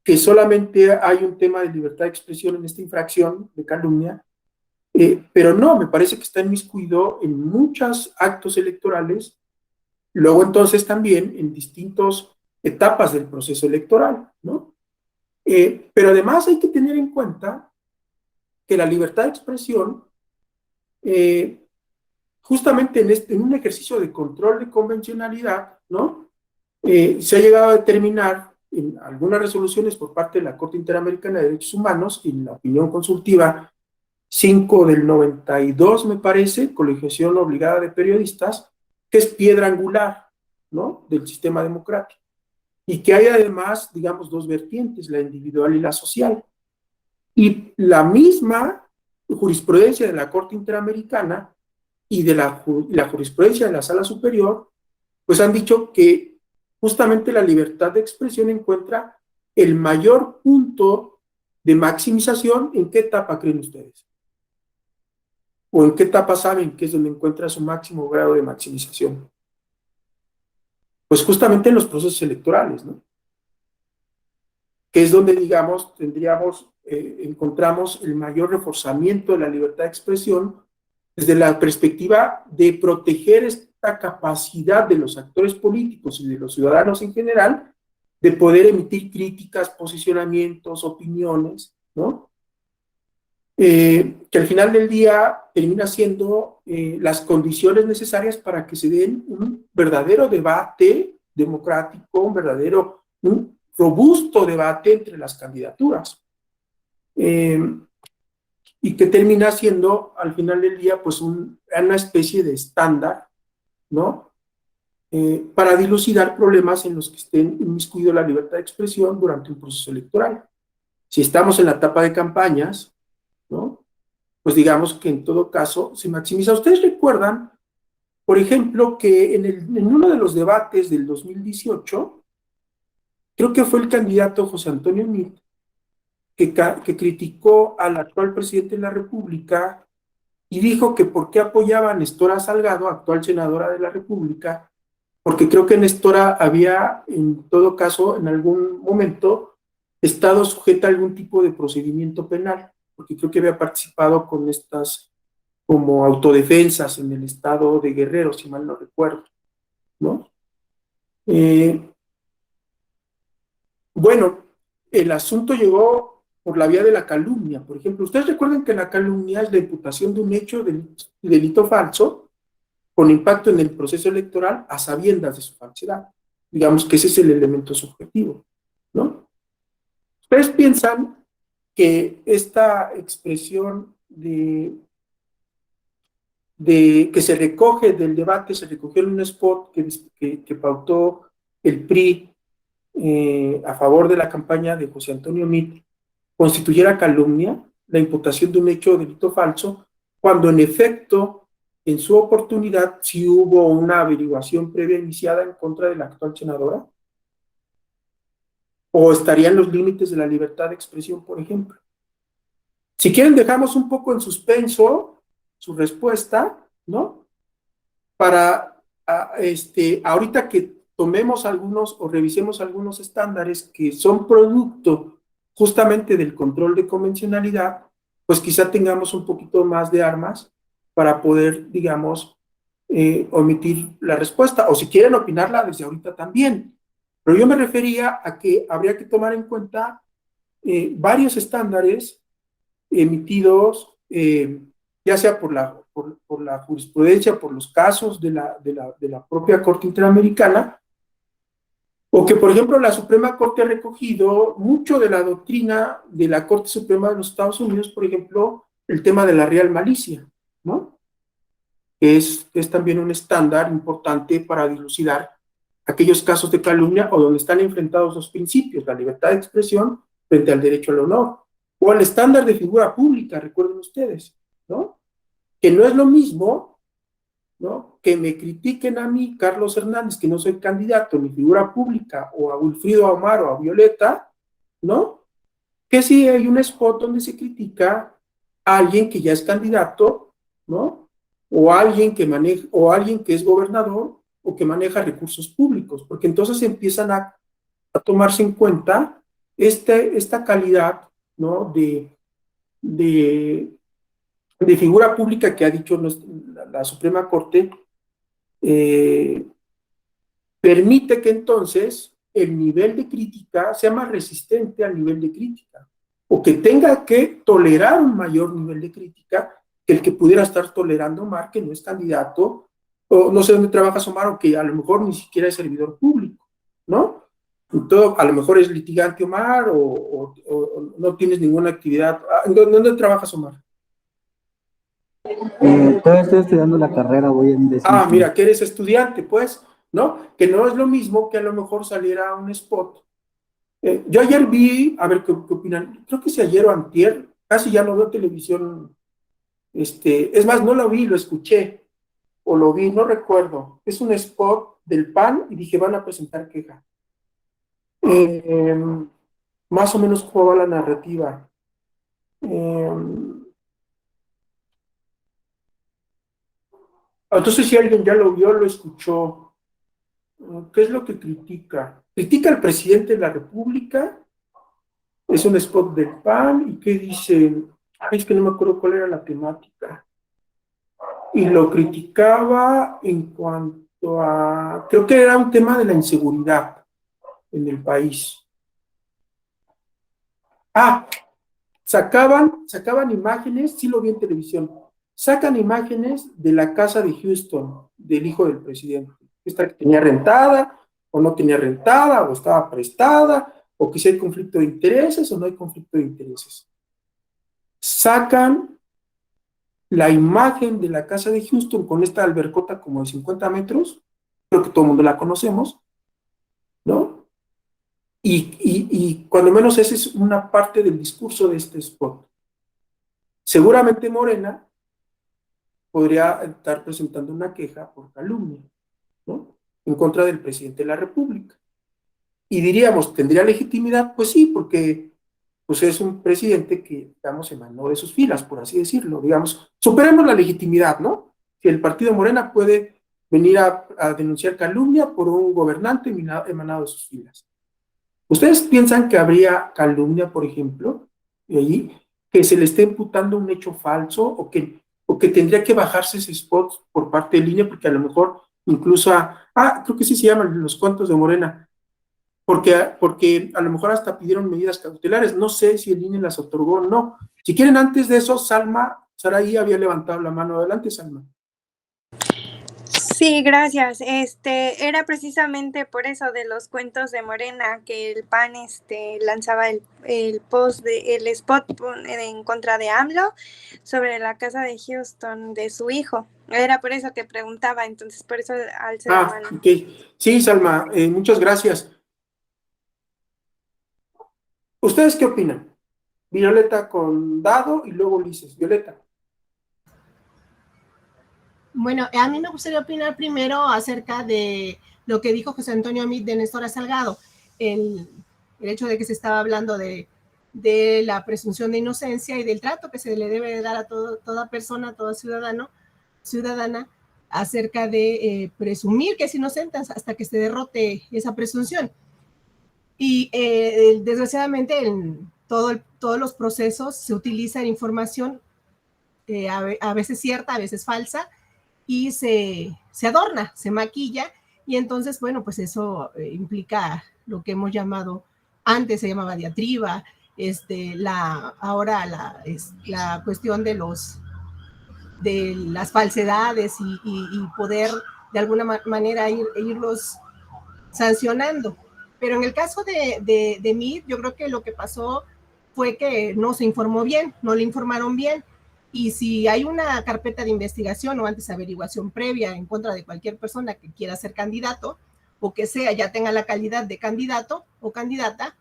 S1: que solamente hay un tema de libertad de expresión en esta infracción de calumnia, pero no, me parece que está inmiscuido en muchos actos electorales, luego entonces también en distintas etapas del proceso electoral, ¿no? Pero además hay que tener en cuenta que la libertad de expresión, justamente en un ejercicio de control de convencionalidad, ¿no?, Se ha llegado a determinar en algunas resoluciones por parte de la Corte Interamericana de Derechos Humanos, y en la opinión consultiva 5 del 92, me parece, colegiación obligada de periodistas, que es piedra angular, ¿no?, del sistema democrático. Y que hay además, digamos, dos vertientes, la individual y la social. Y la misma jurisprudencia de la Corte Interamericana y de la jurisprudencia de la Sala Superior, pues han dicho que justamente la libertad de expresión encuentra el mayor punto de maximización. ¿En qué etapa creen ustedes? ¿O en qué etapa saben que es donde encuentra su máximo grado de maximización? Pues justamente en los procesos electorales, ¿no? Que es donde, digamos, encontramos el mayor reforzamiento de la libertad de expresión desde la perspectiva de proteger esta capacidad de los actores políticos y de los ciudadanos en general de poder emitir críticas, posicionamientos, opiniones, ¿no? Que al final del día termina siendo las condiciones necesarias para que se den un verdadero debate democrático, un robusto debate entre las candidaturas, y que termina siendo al final del día pues una especie de estándar, ¿no?, para dilucidar problemas en los que estén inmiscuidos la libertad de expresión durante un proceso electoral. Si estamos en la etapa de campañas, ¿no?, pues digamos que en todo caso se maximiza. ¿Ustedes recuerdan, por ejemplo, que en uno de los debates del 2018, creo que fue el candidato José Antonio Meade, que criticó al actual presidente de la República y dijo que por qué apoyaba a Nestora Salgado, actual senadora de la República, porque creo que Nestora había, en todo caso, en algún momento, estado sujeta a algún tipo de procedimiento penal, porque creo que había participado con estas como autodefensas en el estado de Guerrero, si mal no recuerdo, ¿no? Bueno, el asunto llegó por la vía de la calumnia. Por ejemplo, ustedes recuerdan que la calumnia es la imputación de un hecho de delito falso con impacto en el proceso electoral a sabiendas de su falsedad. Digamos que ese es el elemento subjetivo, ¿no? ¿Ustedes piensan que esta expresión que se recoge del debate, se recogió en un spot que pautó el PRI a favor de la campaña de José Antonio Meade, constituyera calumnia, la imputación de un hecho de delito falso, cuando en efecto, en su oportunidad, sí hubo una averiguación previa iniciada en contra de la actual senadora? ¿O estaría en los límites de la libertad de expresión, por ejemplo? Si quieren, dejamos un poco en suspenso su respuesta, ¿no? Para ahorita que tomemos algunos o revisemos algunos estándares que son producto justamente del control de convencionalidad, pues quizá tengamos un poquito más de armas para poder, digamos, omitir la respuesta, o si quieren opinarla desde ahorita también. Pero yo me refería a que habría que tomar en cuenta varios estándares emitidos, ya sea por la jurisprudencia, por los casos de la propia Corte Interamericana, o que, por ejemplo, la Suprema Corte ha recogido mucho de la doctrina de la Corte Suprema de los Estados Unidos, por ejemplo, el tema de la real malicia, ¿no? Es también un estándar importante para dilucidar aquellos casos de calumnia o donde están enfrentados los principios, la libertad de expresión frente al derecho al honor, o al estándar de figura pública, recuerden ustedes, ¿no? Que no es lo mismo, ¿no?, que me critiquen a mí, Carlos Hernández, que no soy candidato ni figura pública, o a Wilfrido Ahumar o a Violeta, ¿no?, que si hay un spot donde se critica a alguien que ya es candidato, ¿no?, o alguien que es gobernador o que maneja recursos públicos, porque entonces empiezan a tomarse en cuenta esta calidad, ¿no?, de figura pública que ha dicho la Suprema Corte, permite que entonces el nivel de crítica sea más resistente al nivel de crítica, o que tenga que tolerar un mayor nivel de crítica que el que pudiera estar tolerando Omar, que no es candidato, o no sé dónde trabajas, Omar, o que a lo mejor ni siquiera es servidor público, ¿no? Y todo, a lo mejor es litigante, Omar, o no tienes ninguna actividad. ¿Dónde trabajas, Omar?
S6: Todavía estoy estudiando la carrera, voy en décimo.
S1: Mira, que eres estudiante, pues, ¿no? Que no es lo mismo que a lo mejor saliera un spot. Yo ayer vi, a ver qué opinan, creo que si ayer o antier, casi ya no veo televisión, es más, no lo vi, lo escuché, o lo vi, no recuerdo. Es un spot del PAN y dije, van a presentar queja. Más o menos cómo va la narrativa. Entonces, si alguien ya lo vio, lo escuchó, ¿qué es lo que critica? Critica al presidente de la República, es un spot del PAN, y ¿qué dice? Ay, es que no me acuerdo cuál era la temática. Y lo criticaba en cuanto a, creo que era un tema de la inseguridad en el país. Sacaban imágenes, sí lo vi en televisión, sacan imágenes de la casa de Houston, del hijo del presidente. Esta que tenía rentada, o no tenía rentada, o estaba prestada, o que si hay conflicto de intereses o no hay conflicto de intereses. Sacan la imagen de la casa de Houston con esta albercota como de 50 metros, creo que todo el mundo la conocemos, ¿no? Y cuando menos esa es una parte del discurso de este spot. Seguramente Morena podría estar presentando una queja por calumnia, ¿no? En contra del presidente de la República. Y diríamos, ¿tendría legitimidad? Pues sí, porque pues es un presidente que, digamos, emanó de sus filas, por así decirlo. Digamos, superemos la legitimidad, ¿no? Si el partido Morena puede venir a denunciar calumnia por un gobernante emanado de sus filas. ¿Ustedes piensan que habría calumnia, por ejemplo, de ahí, que se le esté imputando un hecho falso o que tendría que bajarse ese spot por parte de línea, porque a lo mejor incluso creo que sí se llaman los cuentos de Morena, porque a lo mejor hasta pidieron medidas cautelares, no sé si el INE las otorgó o no. Si quieren, antes de eso, Saraí había levantado la mano. Adelante, Salma.
S7: Sí, gracias. Era precisamente por eso de los cuentos de Morena que el PAN lanzaba el spot en contra de AMLO sobre la casa de Houston de su hijo. Era por eso que preguntaba, entonces por eso alcé la mano.
S1: Ok. Sí, Salma, muchas gracias. ¿Ustedes qué opinan? Violeta con Dado y luego Ulises. Violeta.
S8: Bueno, a mí me gustaría opinar primero acerca de lo que dijo José Antonio Meade de Néstor Salgado, el hecho de que se estaba hablando de la presunción de inocencia y del trato que se le debe dar a toda persona, toda ciudadana, acerca de presumir que es inocente hasta que se derrote esa presunción. Y desgraciadamente en todos los procesos se utiliza información a veces cierta, a veces falsa, y se adorna, se maquilla, y entonces, bueno, pues eso implica lo que hemos llamado, antes se llamaba diatriba, ahora la cuestión de las falsedades y poder de alguna manera irlos sancionando. Pero en el caso de Meade, yo creo que lo que pasó fue que no se informó bien, no le informaron bien. Y si hay una carpeta de investigación o antes averiguación previa en contra de cualquier persona que quiera ser candidato o que ya tenga la calidad de candidato o candidata,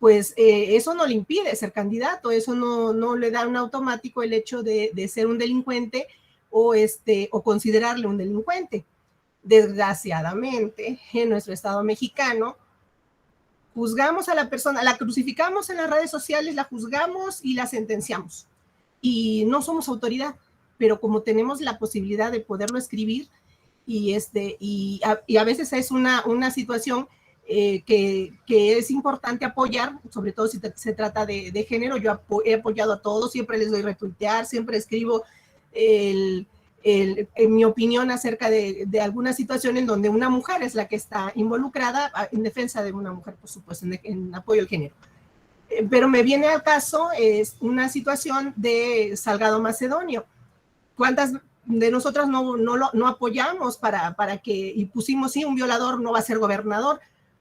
S8: pues eso no le impide ser candidato, eso no le da un automático el hecho de ser un delincuente o considerarle un delincuente. Desgraciadamente, en nuestro Estado mexicano, juzgamos a la persona, la crucificamos en las redes sociales, la juzgamos y la sentenciamos. Y no somos autoridad, pero como tenemos la posibilidad de poderlo escribir y a veces es una situación que es importante apoyar, sobre todo si se trata de género. Yo he apoyado a todos, siempre les doy retuitear, siempre escribo en mi opinión acerca de alguna situación en donde una mujer es la que está involucrada, en defensa de una mujer, por supuesto, en apoyo al género. Pero me viene al caso es una situación de Salgado Macedonio. ¿Cuántas de nosotras no apoyamos para que, y pusimos, sí, un violador no va a ser gobernador?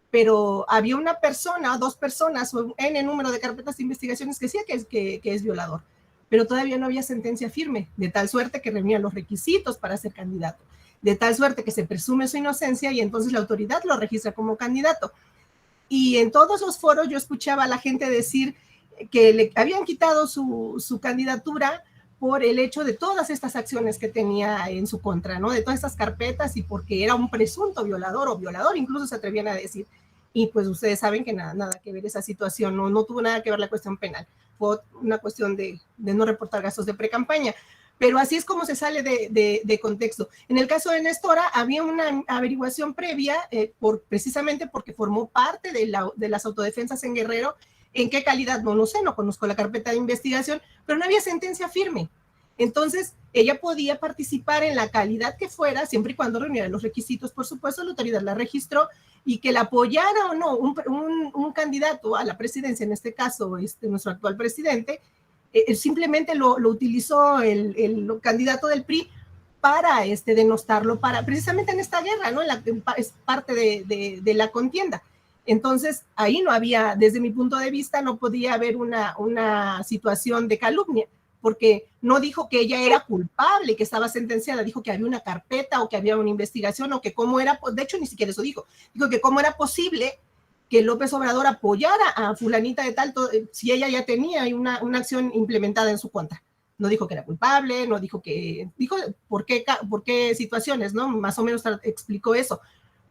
S8: pero había una persona, 2 personas, o N número de carpetas de investigaciones que decía que es violador, pero todavía no había sentencia firme, de tal suerte que reunía los requisitos para ser candidato, de tal suerte que se presume su inocencia y entonces la autoridad lo registra como candidato. Y en todos los foros yo escuchaba a la gente decir que le habían quitado su candidatura por el hecho de todas estas acciones que tenía en su contra, ¿no? De todas estas carpetas y porque era un presunto violador o violador, incluso se atrevían a decir. Y pues ustedes saben que nada que ver esa situación, no tuvo nada que ver la cuestión penal, fue una cuestión de no reportar gastos de pre-campaña. Pero así es como se sale de contexto. En el caso de Nestora, había una averiguación previa, precisamente porque formó parte de las autodefensas en Guerrero. ¿En qué calidad? No lo sé, no conozco la carpeta de investigación, pero no había sentencia firme. Entonces, ella podía participar en la calidad que fuera, siempre y cuando reuniera los requisitos, por supuesto, la autoridad la registró, y que la apoyara o no un candidato a la presidencia, en este caso, nuestro actual presidente, simplemente lo utilizó el candidato del PRI para denostarlo, precisamente en esta guerra, ¿no? Es parte de la contienda. Entonces, ahí no había, desde mi punto de vista, no podía haber una situación de calumnia, porque no dijo que ella era culpable, que estaba sentenciada, dijo que había una carpeta o que había una investigación o que cómo era, de hecho ni siquiera eso dijo que cómo era posible que López Obrador apoyara a fulanita de tal, si ella ya tenía una acción implementada en su contra. No dijo que era culpable, no dijo por qué situaciones, ¿no? Más o menos explicó eso.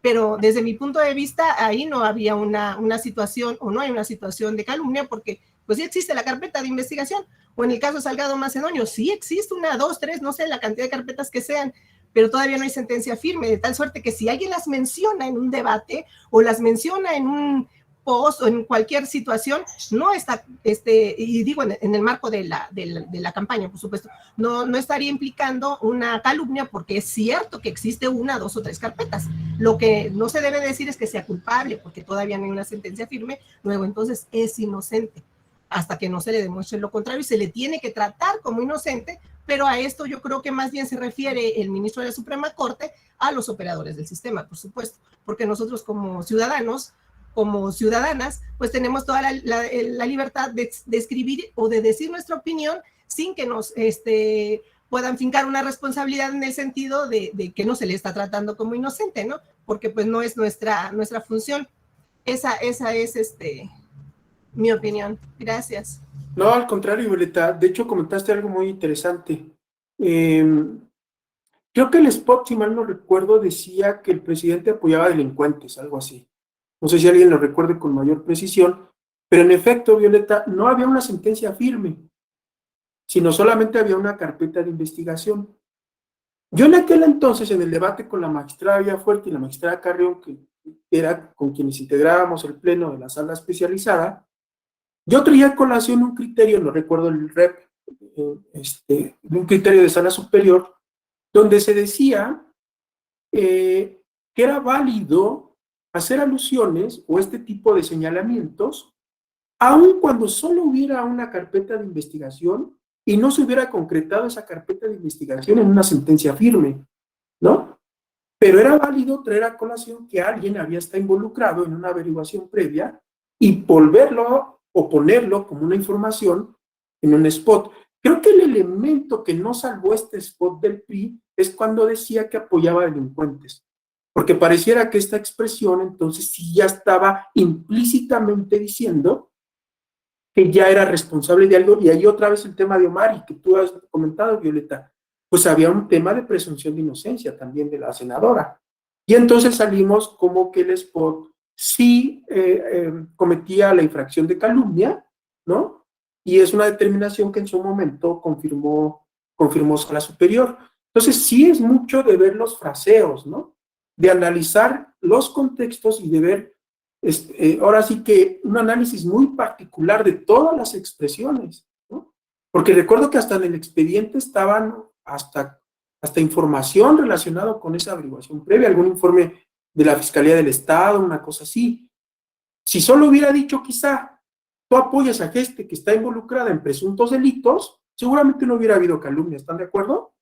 S8: Pero desde mi punto de vista, ahí no había una situación, o no hay una situación de calumnia, porque pues sí existe la carpeta de investigación, o en el caso de Salgado Macedonio, sí existe 1, 2, 3, no sé, la cantidad de carpetas que sean, pero todavía no hay sentencia firme, de tal suerte que si alguien las menciona en un debate, o las menciona en un post, o en cualquier situación, no está, y digo en el marco de la campaña, por supuesto, no estaría implicando una calumnia, porque es cierto que existe 1, 2 o 3 carpetas. Lo que no se debe decir es que sea culpable, porque todavía no hay una sentencia firme, luego entonces es inocente, hasta que no se le demuestre lo contrario, y se le tiene que tratar como inocente, pero a esto yo creo que más bien se refiere el ministro de la Suprema Corte a los operadores del sistema, por supuesto, porque nosotros como ciudadanos, como ciudadanas, pues tenemos toda la libertad de escribir o de decir nuestra opinión sin que nos puedan fincar una responsabilidad en el sentido de que no se le está tratando como inocente, ¿no? Porque pues no es nuestra función. Esa es mi opinión. Gracias.
S1: No, al contrario, Violeta. De hecho, comentaste algo muy interesante. Creo que el spot, si mal no recuerdo, decía que el presidente apoyaba delincuentes, algo así. No sé si alguien lo recuerde con mayor precisión, pero en efecto, Violeta, no había una sentencia firme, sino solamente había una carpeta de investigación. Yo en aquel entonces, en el debate con la magistrada Villafuerte y la magistrada Carrión, que era con quienes integrábamos el pleno de la sala especializada, yo traía a colación un criterio, no recuerdo el rep, un criterio de sala superior, donde se decía que era válido hacer alusiones o este tipo de señalamientos, aun cuando solo hubiera una carpeta de investigación y no se hubiera concretado esa carpeta de investigación en una sentencia firme, ¿no? Pero era válido traer a colación que alguien había estado involucrado en una averiguación previa y volverlo o ponerlo como una información en un spot. Creo que el elemento que no salvó este spot del PRI es cuando decía que apoyaba a delincuentes, porque pareciera que esta expresión entonces sí ya estaba implícitamente diciendo que ya era responsable de algo, y ahí otra vez el tema de Omar, y que tú has comentado, Violeta, pues había un tema de presunción de inocencia también de la senadora, y entonces salimos como que el spot sí cometía la infracción de calumnia, ¿no? Y es una determinación que en su momento confirmó Sala Superior. Entonces sí es mucho de ver los fraseos, ¿no? De analizar los contextos y de ver, ahora sí que un análisis muy particular de todas las expresiones, ¿no? Porque recuerdo que hasta en el expediente estaban hasta información relacionada con esa averiguación previa, algún informe de la Fiscalía del Estado, una cosa así. Si solo hubiera dicho quizá, tú apoyas a gente que está involucrada en presuntos delitos, seguramente no hubiera habido calumnia, ¿están de acuerdo?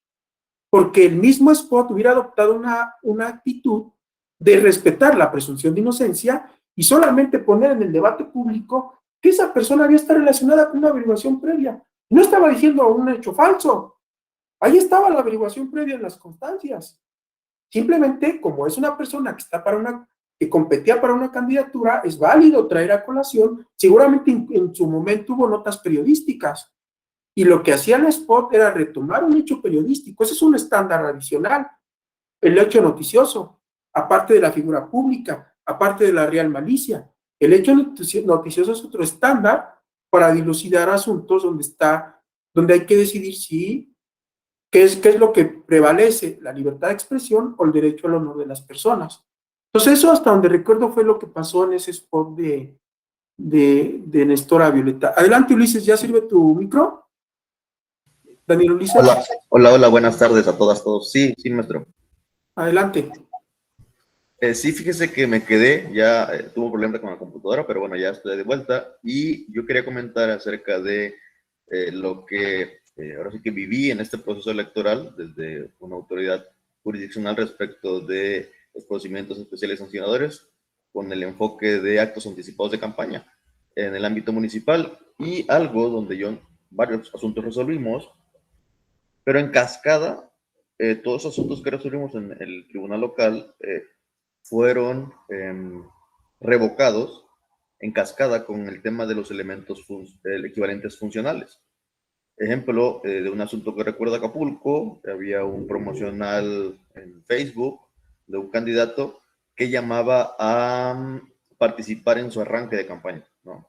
S1: Porque el mismo spot hubiera adoptado una actitud de respetar la presunción de inocencia y solamente poner en el debate público que esa persona había estado relacionada con una averiguación previa. No estaba diciendo un hecho falso. Ahí estaba la averiguación previa en las constancias. Simplemente, como es una persona que está que competía para una candidatura, es válido traer a colación, seguramente en su momento hubo notas periodísticas, y lo que hacía el spot era retomar un hecho periodístico. Ese es un estándar adicional, el hecho noticioso, aparte de la figura pública, aparte de la real malicia. El hecho noticioso es otro estándar para dilucidar asuntos donde hay que decidir qué es lo que prevalece, la libertad de expresión o el derecho al honor de las personas. Entonces eso, hasta donde recuerdo, fue lo que pasó en ese spot de Néstor a Violeta. Adelante, Ulises, ¿ya sirve tu micro? Daniel Ulises.
S9: Hola, buenas tardes a todas, todos. Sí, maestro.
S1: Adelante.
S9: Sí, fíjese que me quedé, tuve un problema con la computadora, pero bueno, ya estoy de vuelta, y yo quería comentar acerca de lo que ahora sí que viví en este proceso electoral desde una autoridad jurisdiccional respecto de los procedimientos especiales sancionadores con el enfoque de actos anticipados de campaña en el ámbito municipal, y algo donde varios asuntos resolvimos, pero en cascada, todos los asuntos que resolvimos en el tribunal local fueron revocados en cascada con el tema de los elementos equivalentes funcionales. Ejemplo, de un asunto que recuerdo Acapulco, había un promocional en Facebook de un candidato que llamaba a participar en su arranque de campaña, ¿no?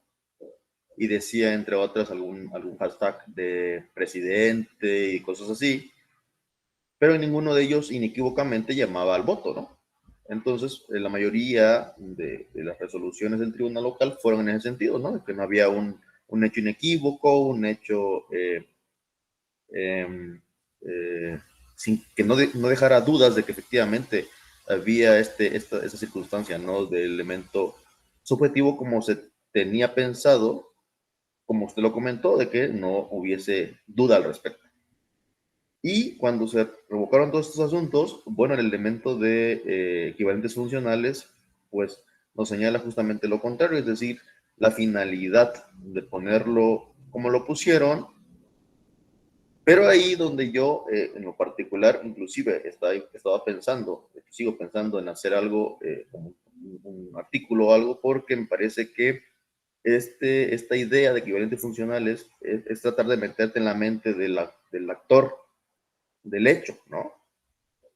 S9: Y decía, entre otras, algún hashtag de presidente y cosas así, pero en ninguno de ellos inequívocamente llamaba al voto, ¿no? Entonces, la mayoría de las resoluciones del tribunal local fueron en ese sentido, ¿no? Que no había un hecho inequívoco, un hecho que no dejara dudas de que efectivamente había esa circunstancia, ¿no? De elemento subjetivo como se tenía pensado, como usted lo comentó, de que no hubiese duda al respecto. Y cuando se revocaron todos estos asuntos, bueno, el elemento de equivalentes funcionales, pues nos señala justamente lo contrario, es decir, la finalidad de ponerlo como lo pusieron, pero ahí donde yo, en lo particular, inclusive estaba pensando, sigo pensando en hacer algo, como un artículo o algo, porque me parece que esta idea de equivalentes funcionales es tratar de meterte en la mente del actor del hecho, ¿no?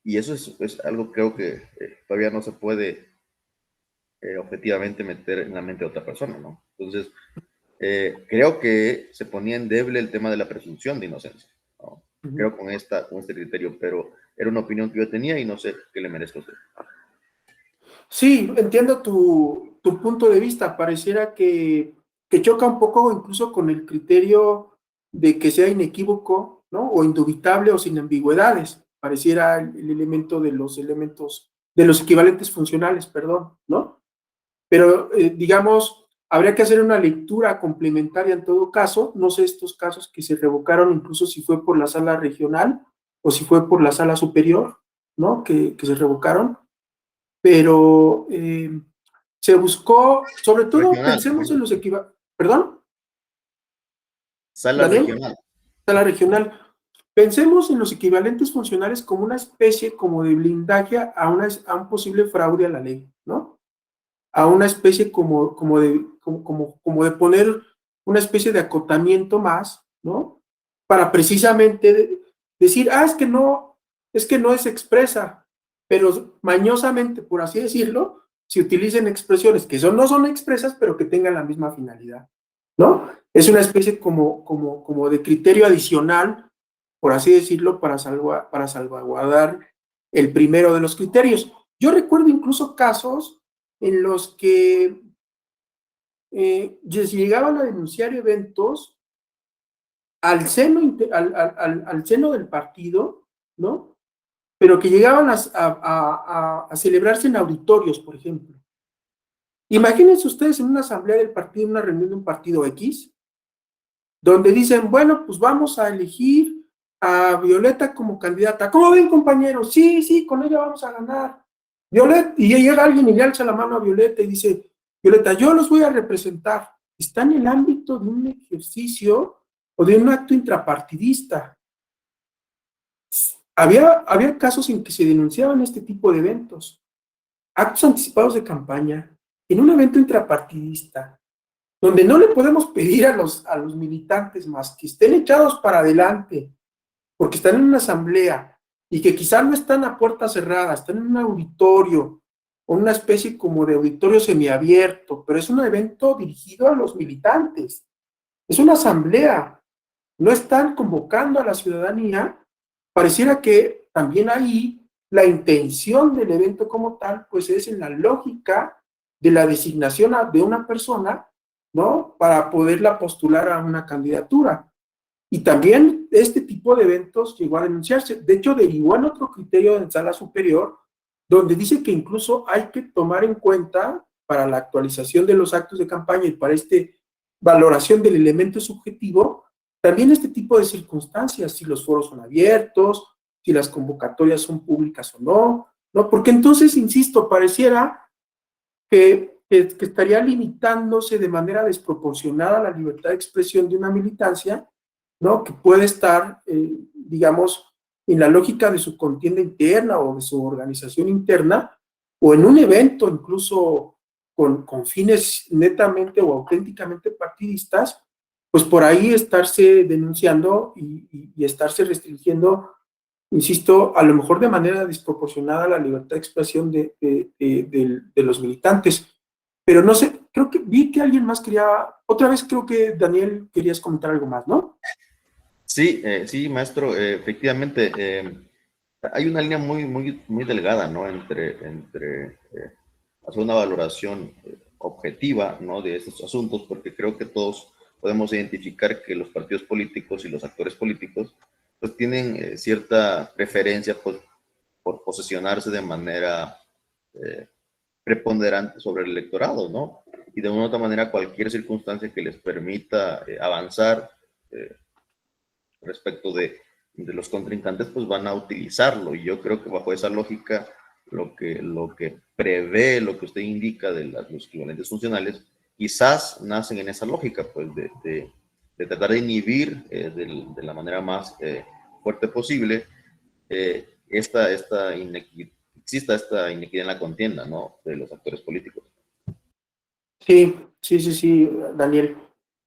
S9: Y eso es algo, creo que todavía no se puede objetivamente meter en la mente de otra persona, ¿no? Entonces, creo que se ponía endeble el tema de la presunción de inocencia, ¿no? Creo con este criterio, pero era una opinión que yo tenía y no sé qué le merezco a usted.
S1: Sí, entiendo tu punto de vista. Pareciera que choca un poco incluso con el criterio de que sea inequívoco, ¿no? O indubitable o sin ambigüedades. Pareciera el elemento de los equivalentes funcionales, perdón, ¿no? Pero, digamos, habría que hacer una lectura complementaria en todo caso. No sé estos casos que se revocaron, incluso si fue por la sala regional o si fue por la sala superior, ¿no? Que se revocaron. Pero se buscó, sobre todo,
S9: Regional.
S1: pensemos en los equivalentes. ¿Perdón?
S9: Sala
S1: ¿Daniel?
S9: regional.
S1: Sala regional. Pensemos en los equivalentes funcionales como una especie como de blindaje a un posible fraude a la ley, ¿no? A una especie como de poner una especie de acotamiento más, ¿no? Para precisamente decir, es que no es expresa, pero mañosamente, por así decirlo, se utilicen expresiones que no son expresas, pero que tengan la misma finalidad, ¿no? Es una especie como de criterio adicional, por así decirlo, para salvaguardar el primero de los criterios. Yo recuerdo incluso casos en los que se llegaban a denunciar eventos al seno del partido, ¿no? Pero que llegaban a celebrarse en auditorios, por ejemplo. Imagínense ustedes en una asamblea del partido, en una reunión de un partido X, donde dicen, bueno, pues vamos a elegir a Violeta como candidata. ¿Cómo ven, compañeros? Sí, con ella vamos a ganar. Violeta, y llega alguien y le alza la mano a Violeta y dice, Violeta, yo los voy a representar. Está en el ámbito de un ejercicio o de un acto intrapartidista. Había casos en que se denunciaban este tipo de eventos. Actos anticipados de campaña en un evento intrapartidista, donde no le podemos pedir a los militantes más que estén echados para adelante, porque están en una asamblea y que quizás no están a puerta cerrada, están en un auditorio o una especie como de auditorio semiabierto, pero es un evento dirigido a los militantes. Es una asamblea. No están convocando a la ciudadanía. Pareciera que también ahí la intención del evento como tal, pues es en la lógica de la designación de una persona, ¿no? Para poderla postular a una candidatura. Y también este tipo de eventos llegó a denunciarse. De hecho, derivó en otro criterio en sala superior, donde dice que incluso hay que tomar en cuenta para la actualización de los actos de campaña y para valoración del elemento subjetivo, también este tipo de circunstancias, si los foros son abiertos, si las convocatorias son públicas o no, porque entonces, insisto, pareciera que estaría limitándose de manera desproporcionada la libertad de expresión de una militancia, ¿no? Que puede estar, digamos, en la lógica de su contienda interna o de su organización interna, o en un evento incluso con fines netamente o auténticamente partidistas, pues por ahí estarse denunciando y estarse restringiendo, insisto, a lo mejor de manera desproporcionada la libertad de expresión de los militantes. Pero no sé, creo que vi que alguien más otra vez creo que Daniel querías comentar algo más, ¿no?
S9: Sí, sí, maestro, efectivamente, hay una línea muy delgada, ¿no? Entre hacer una valoración objetiva, ¿no? De estos asuntos, porque creo que todos podemos identificar que los partidos políticos y los actores políticos pues tienen cierta preferencia por posesionarse de manera preponderante sobre el electorado, ¿no? Y de una u otra manera cualquier circunstancia que les permita avanzar respecto de los contrincantes, pues van a utilizarlo. Y yo creo que bajo esa lógica, lo que prevé, lo que usted indica de los equivalentes funcionales, quizás nacen en esa lógica, pues de tratar de inhibir de la manera más fuerte posible exista esta inequidad en la contienda, ¿no? De los actores políticos.
S1: Sí, Daniel.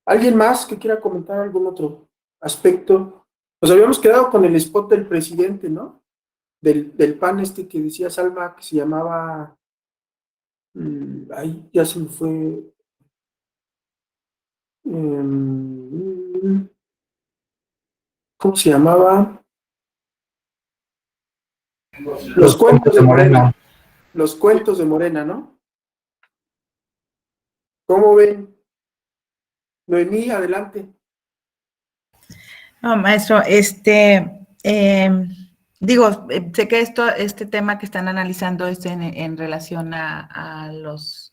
S1: ¿Alguien más que quiera comentar algún otro aspecto? Nos habíamos quedado con el spot del presidente, ¿no? Del PAN que decía Salma, que se llamaba... ahí ya se me fue... ¿cómo se llamaba? Los cuentos de Morena. Los cuentos de Morena, ¿no? ¿Cómo ven? Noemí, adelante.
S5: No, maestro, digo, sé que este tema que están analizando es en relación a los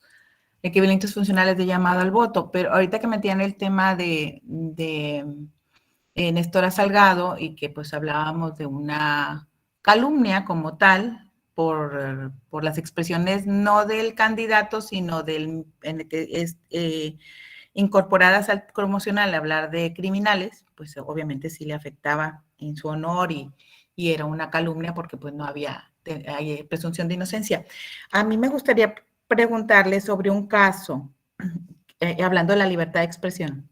S5: equivalentes funcionales de llamado al voto, pero ahorita que metían el tema de Néstora Salgado y que pues hablábamos de una calumnia como tal por las expresiones no del candidato, sino incorporadas al promocional, hablar de criminales, pues obviamente sí le afectaba en su honor y era una calumnia porque pues no había presunción de inocencia. A mí me gustaría preguntarle sobre un caso, hablando de la libertad de expresión,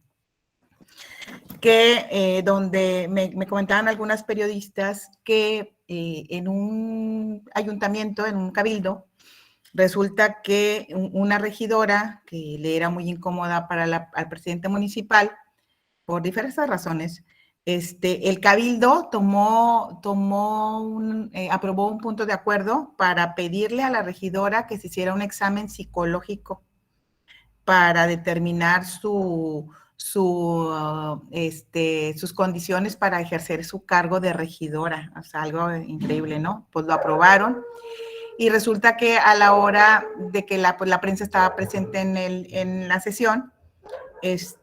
S5: que donde me comentaban algunas periodistas que en un ayuntamiento, en un cabildo, resulta que una regidora que le era muy incómoda al presidente municipal, por diversas razones, el cabildo aprobó un punto de acuerdo para pedirle a la regidora que se hiciera un examen psicológico para determinar sus condiciones para ejercer su cargo de regidora. O sea, algo increíble, ¿no? Pues lo aprobaron. Y resulta que a la hora de que la prensa estaba presente en la sesión, pues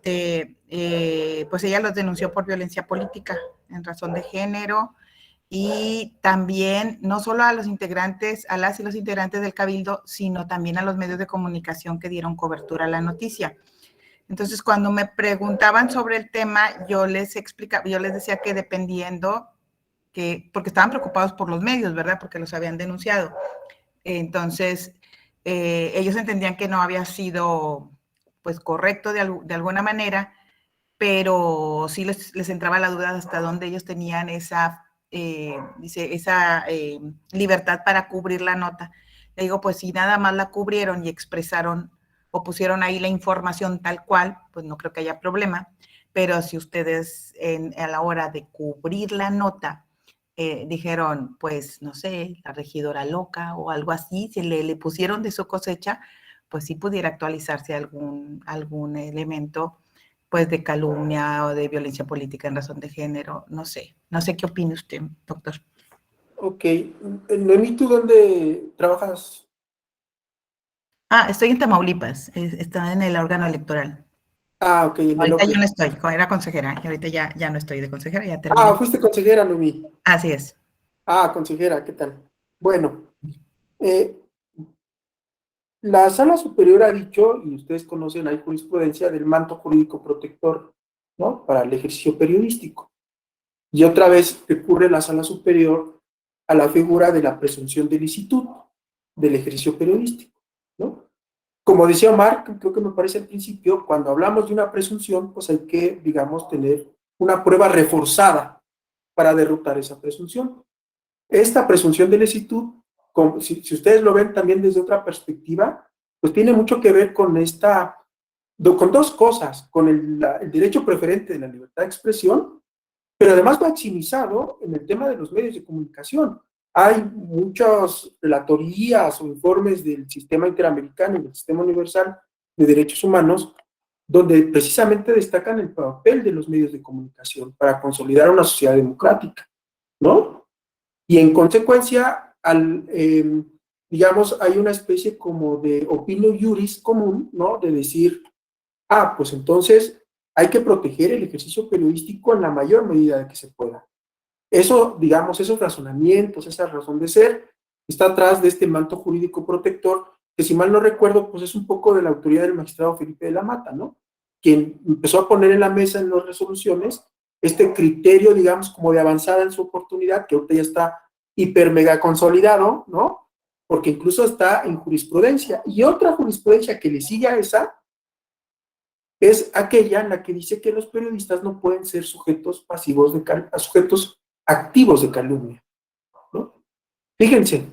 S5: ella los denunció por violencia política en razón de género y también no solo a los integrantes, a las y los integrantes del Cabildo, sino también a los medios de comunicación que dieron cobertura a la noticia. Entonces, cuando me preguntaban sobre el tema, yo les explicaba, yo les decía que dependiendo, porque estaban preocupados por los medios, ¿verdad? Porque los habían denunciado. Entonces, ellos entendían que no había sido, pues, correcto de alguna manera, pero sí les entraba la duda hasta dónde ellos tenían esa libertad para cubrir la nota. Le digo, pues si nada más la cubrieron y expresaron o pusieron ahí la información tal cual, pues no creo que haya problema, pero si ustedes a la hora de cubrir la nota dijeron, pues no sé, la regidora loca o algo así, si le pusieron de su cosecha, pues sí pudiera actualizarse algún elemento pues de calumnia o de violencia política en razón de género, no sé qué opina usted, doctor.
S1: Ok, Noemí, ¿tú dónde trabajas?
S5: Estoy en Tamaulipas, está en el órgano electoral.
S1: Ok, en el
S5: Ahorita
S1: OPLE.
S5: yo no estoy, era consejera, y ahorita ya no estoy de consejera, ya terminé.
S1: Fuiste consejera, Noemí.
S5: Así es.
S1: Consejera, ¿qué tal? Bueno, la Sala Superior ha dicho, y ustedes conocen, hay jurisprudencia del manto jurídico protector, ¿no? Para el ejercicio periodístico. Y otra vez recurre la Sala Superior a la figura de la presunción de licitud del ejercicio periodístico, ¿no? Como decía Omar, creo que me parece al principio, cuando hablamos de una presunción, pues hay que, digamos, tener una prueba reforzada para derrotar esa presunción. Esta presunción de licitud, si ustedes lo ven también desde otra perspectiva, pues tiene mucho que ver con con dos cosas, con el derecho preferente de la libertad de expresión, pero además maximizado en el tema de los medios de comunicación. Hay muchas relatorías o informes del Sistema Interamericano y del Sistema Universal de Derechos Humanos donde precisamente destacan el papel de los medios de comunicación para consolidar una sociedad democrática, ¿no? Y en consecuencia, digamos, hay una especie como de opinio juris común, ¿no? De decir, pues entonces hay que proteger el ejercicio periodístico en la mayor medida de que se pueda. Eso, digamos, esos razonamientos, esa razón de ser, está atrás de este manto jurídico protector, que si mal no recuerdo, pues es un poco de la autoridad del magistrado Felipe de la Mata, ¿no? Quien empezó a poner en la mesa en las resoluciones este criterio, digamos, como de avanzada en su oportunidad, que ahorita ya está hiper mega consolidado, ¿no? Porque incluso está en jurisprudencia. Y otra jurisprudencia que le sigue a esa es aquella en la que dice que los periodistas no pueden ser sujetos pasivos sujetos activos de calumnia, ¿no? Fíjense,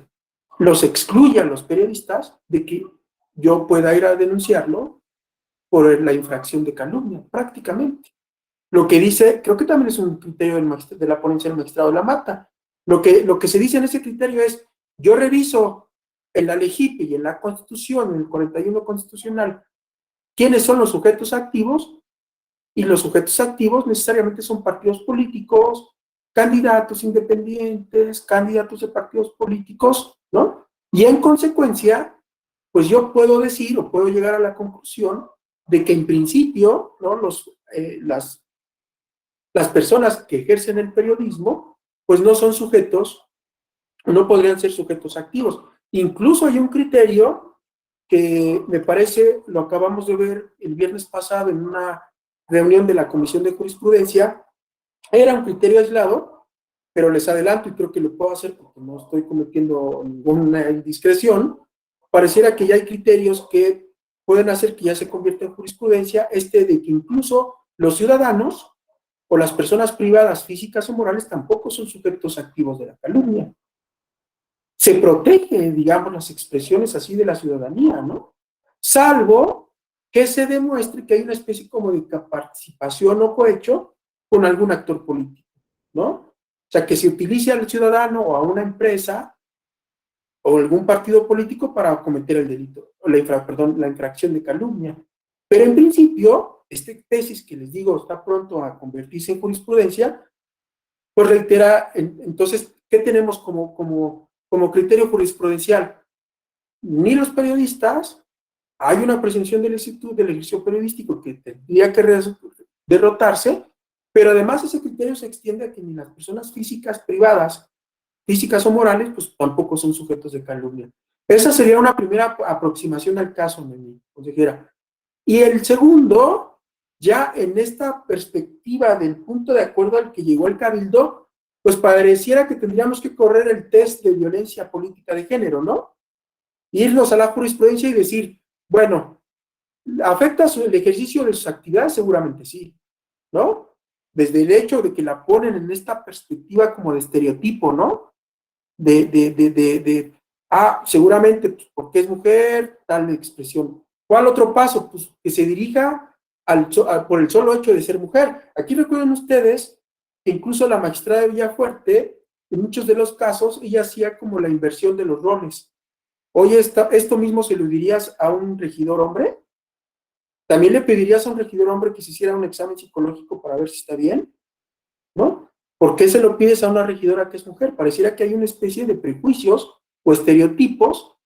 S1: los excluye a los periodistas de que yo pueda ir a denunciarlo por la infracción de calumnia, prácticamente. Lo que dice, creo que también es un criterio de la ponencia del magistrado de la Mata, lo que se dice en ese criterio es, yo reviso en la LEGIP y en la Constitución, en el 41 constitucional, quiénes son los sujetos activos, y los sujetos activos necesariamente son partidos políticos, candidatos independientes, candidatos de partidos políticos, ¿no? Y en consecuencia, pues yo puedo decir o puedo llegar a la conclusión de que en principio, ¿no? Las personas que ejercen el periodismo, pues no son sujetos, no podrían ser sujetos activos. Incluso hay un criterio que me parece, lo acabamos de ver el viernes pasado en una reunión de la Comisión de Jurisprudencia, era un criterio aislado, pero les adelanto y creo que lo puedo hacer porque no estoy cometiendo ninguna indiscreción, pareciera que ya hay criterios que pueden hacer que ya se convierta en jurisprudencia, de que incluso los ciudadanos o las personas privadas, físicas o morales, tampoco son sujetos activos de la calumnia. Se protege, digamos, las expresiones así de la ciudadanía, ¿no? Salvo que se demuestre que hay una especie como de participación o cohecho con algún actor político, ¿no? O sea, que se utilice al ciudadano o a una empresa o algún partido político para cometer el delito, o la infracción de calumnia. Pero en principio, este tesis que les digo está pronto a convertirse en jurisprudencia, pues reitera, entonces, ¿qué tenemos como criterio jurisprudencial? Ni los periodistas, hay una presunción de licitud del ejercicio periodístico que tendría que derrotarse, pero además ese criterio se extiende a que ni las personas físicas privadas físicas o morales, pues tampoco son sujetos de calumnia. Esa sería una primera aproximación al caso, mi consejera. Y el segundo, ya en esta perspectiva del punto de acuerdo al que llegó el Cabildo, pues pareciera que tendríamos que correr el test de violencia política de género, ¿no? Irnos a la jurisprudencia y decir, bueno, ¿afecta el ejercicio de sus actividades? Seguramente sí, ¿no? Desde el hecho de que la ponen en esta perspectiva como de estereotipo, ¿no? Seguramente, pues, porque es mujer, tal expresión. ¿Cuál otro paso? Pues que se dirija por el solo hecho de ser mujer. Aquí recuerden ustedes que incluso la magistrada de Villafuerte, en muchos de los casos, ella hacía como la inversión de los roles. Oye, esto mismo se lo dirías a un regidor hombre. ¿También le pedirías a un regidor hombre que se hiciera un examen psicológico para ver si está bien? ¿No? ¿Por qué se lo pides a una regidora que es mujer? Pareciera que hay una especie de prejuicios o estereotipos.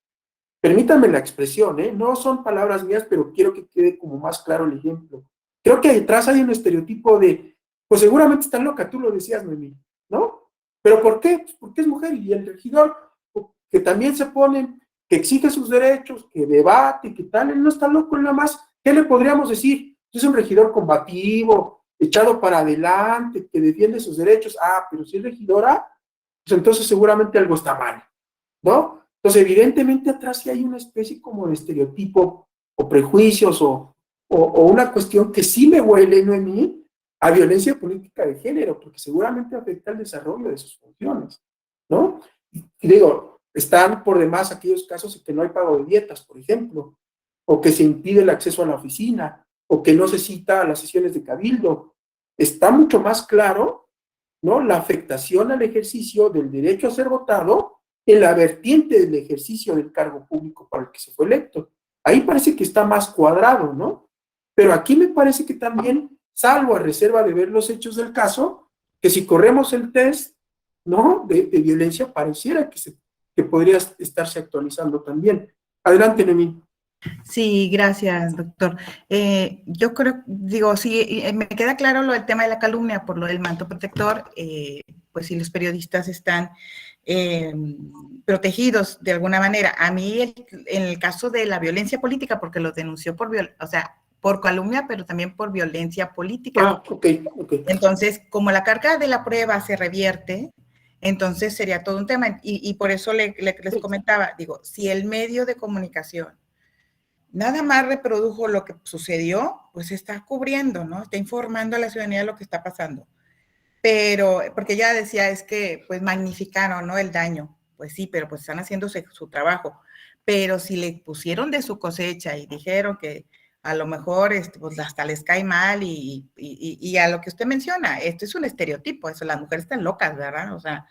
S1: Permítanme la expresión, no son palabras mías, pero quiero que quede como más claro el ejemplo. Creo que detrás hay un estereotipo de, pues seguramente está loca, tú lo decías, Noemí, ¿no? ¿Pero por qué? Pues porque es mujer, y el regidor, que también se pone, que exige sus derechos, que debate, que tal, él no está loco, nada más. ¿Qué le podríamos decir? Es un regidor combativo, echado para adelante, que defiende sus derechos. Pero si es regidora, pues entonces seguramente algo está mal, ¿no? Entonces, evidentemente atrás sí hay una especie como de estereotipo o prejuicios o una cuestión que sí me huele, Noemí, a violencia política de género, porque seguramente afecta el desarrollo de sus funciones, ¿no? Y digo, están por demás aquellos casos en que no hay pago de dietas, por ejemplo, o que se impide el acceso a la oficina, o que no se cita a las sesiones de cabildo. Está mucho más claro, ¿no?, la afectación al ejercicio del derecho a ser votado en la vertiente del ejercicio del cargo público para el que se fue electo. Ahí parece que está más cuadrado, ¿no? Pero aquí me parece que también, salvo a reserva de ver los hechos del caso, que si corremos el test, ¿no?, de violencia, pareciera que podría estarse actualizando también. Adelante, Noemí.
S5: Sí, gracias, doctor. Yo creo, digo, sí, me queda claro lo del tema de la calumnia por lo del manto protector, pues si los periodistas están protegidos de alguna manera. A mí, en el caso de la violencia política, porque lo denunció por calumnia, pero también por violencia política.
S1: Ok.
S5: Entonces, como la carga de la prueba se revierte, entonces sería todo un tema. Y por eso les comentaba, digo, si el medio de comunicación nada más reprodujo lo que sucedió, pues está cubriendo, ¿no? Está informando a la ciudadanía de lo que está pasando. Pero, porque ya decía, es que pues magnificaron, ¿no?, el daño. Pues sí, pero pues están haciendo su trabajo. Pero si le pusieron de su cosecha y dijeron que a lo mejor pues hasta les cae mal y a lo que usted menciona, esto es un estereotipo, eso, las mujeres están locas, ¿verdad? O sea,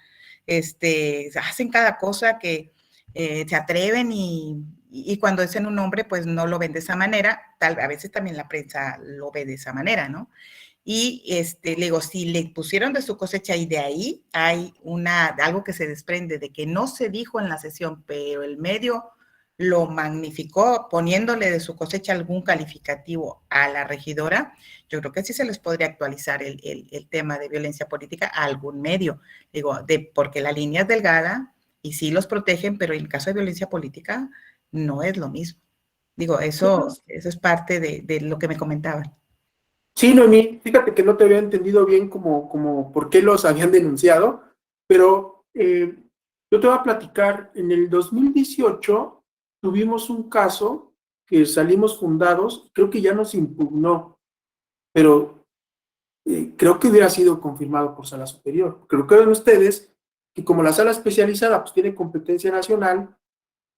S5: hacen cada cosa que se atreven y cuando es en un hombre, pues no lo ven de esa manera, a veces también la prensa lo ve de esa manera, ¿no? Y le digo, si le pusieron de su cosecha y de ahí hay algo que se desprende de que no se dijo en la sesión, pero el medio lo magnificó poniéndole de su cosecha algún calificativo a la regidora, yo creo que sí se les podría actualizar el tema de violencia política a algún medio. Digo, porque la línea es delgada y sí los protegen, pero en el caso de violencia política no es lo mismo. Digo, eso es parte de lo que me comentaban.
S1: Sí, Noemí, fíjate que no te había entendido bien como por qué los habían denunciado, pero yo te voy a platicar, en el 2018 tuvimos un caso que salimos fundados, creo que ya nos impugnó, pero creo que hubiera sido confirmado por Sala Superior. Creo que ven ustedes que como la sala especializada pues tiene competencia nacional,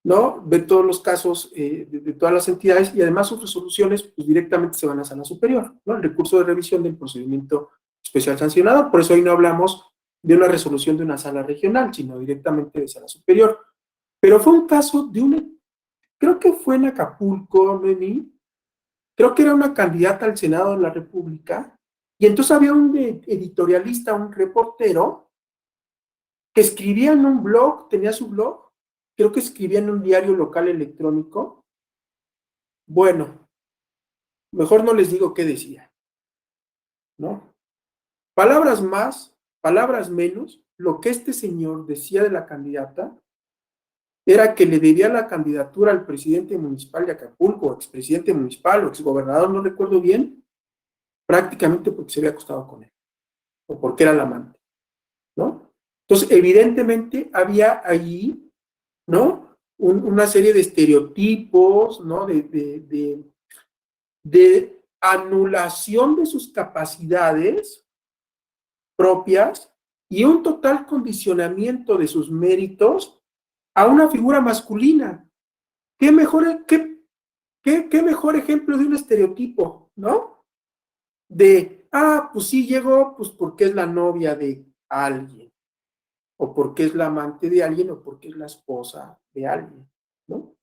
S1: ¿no?, ve todos los casos de todas las entidades y además sus resoluciones pues directamente se van a Sala Superior, ¿no?, el recurso de revisión del procedimiento especial sancionador. Por eso hoy no hablamos de una resolución de una sala regional, sino directamente de Sala Superior. Pero fue un caso creo que fue en Acapulco, Noemí, creo que era una candidata al Senado de la República, y entonces había un editorialista, un reportero, que escribía en un blog, tenía su blog, creo que escribía en un diario local electrónico. Bueno, mejor no les digo qué decía, ¿no? Palabras más, palabras menos, lo que este señor decía de la candidata era que le debía la candidatura al presidente municipal de Acapulco, expresidente municipal o exgobernador, no recuerdo bien, prácticamente porque se había acostado con él, o porque era la amante, ¿no? Entonces, evidentemente, había allí, ¿no? Una serie de estereotipos, ¿no? De anulación de sus capacidades propias y un total condicionamiento de sus méritos a una figura masculina. ¿Qué mejor ejemplo de un estereotipo, ¿no? Pues sí llegó, pues porque es la novia de alguien, o porque es la amante de alguien, o porque es la esposa de alguien, ¿no?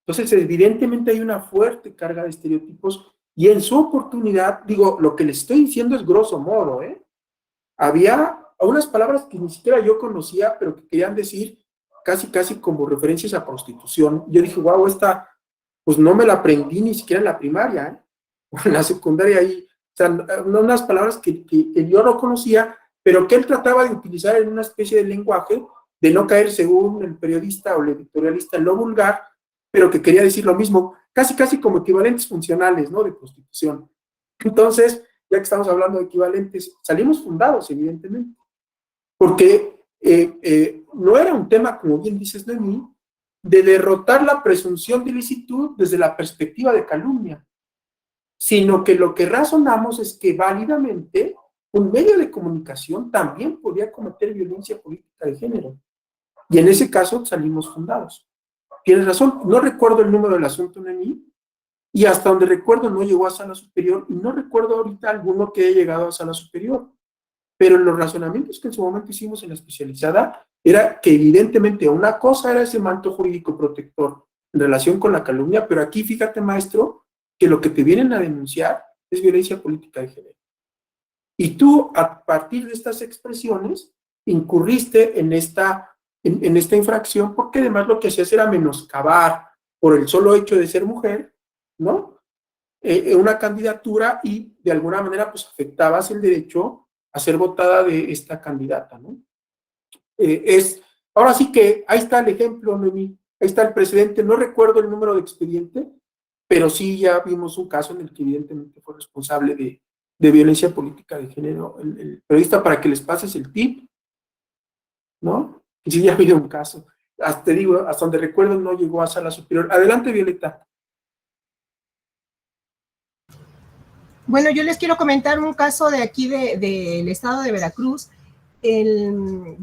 S1: Entonces, evidentemente hay una fuerte carga de estereotipos, y en su oportunidad, digo, lo que les estoy diciendo es grosso modo, ¿eh? Había unas palabras que ni siquiera yo conocía, pero que querían decir casi como referencias a prostitución. Yo dije, wow, esta, pues no me la aprendí ni siquiera en la primaria, ¿eh? O en la secundaria ahí. O sea, unas palabras que yo no conocía, pero que él trataba de utilizar en una especie de lenguaje, de no caer según el periodista o el editorialista en lo vulgar, pero que quería decir lo mismo, casi como equivalentes funcionales, ¿no? De prostitución. Entonces, ya que estamos hablando de equivalentes, salimos fundados, evidentemente, porque no era un tema, como bien dices, Noemí, de derrotar la presunción de ilicitud desde la perspectiva de calumnia, sino que lo que razonamos es que válidamente un medio de comunicación también podía cometer violencia política de género, y en ese caso salimos fundados. Tienes razón, no recuerdo el número del asunto, Noemí, y hasta donde recuerdo no llegó a sala superior, y no recuerdo ahorita alguno que haya llegado a sala superior. Pero los razonamientos que en su momento hicimos en la especializada era que evidentemente una cosa era ese manto jurídico protector en relación con la calumnia, pero aquí fíjate, maestro, que lo que te vienen a denunciar es violencia política de género. Y tú, a partir de estas expresiones, incurriste en esta infracción, porque además lo que hacías era menoscabar por el solo hecho de ser mujer, ¿no? Una candidatura, y de alguna manera pues afectabas el derecho a ser votada de esta candidata, ¿no? Ahora sí que ahí está el ejemplo, Noemí, ahí está el precedente, no recuerdo el número de expediente, pero sí ya vimos un caso en el que evidentemente fue responsable de violencia política de género el periodista, para que les pases el tip, ¿no? Y sí, ya ha habido un caso. Te digo, hasta donde recuerdo no llegó a sala superior. Adelante, Violeta.
S8: Bueno, yo les quiero comentar un caso de aquí del estado de Veracruz. De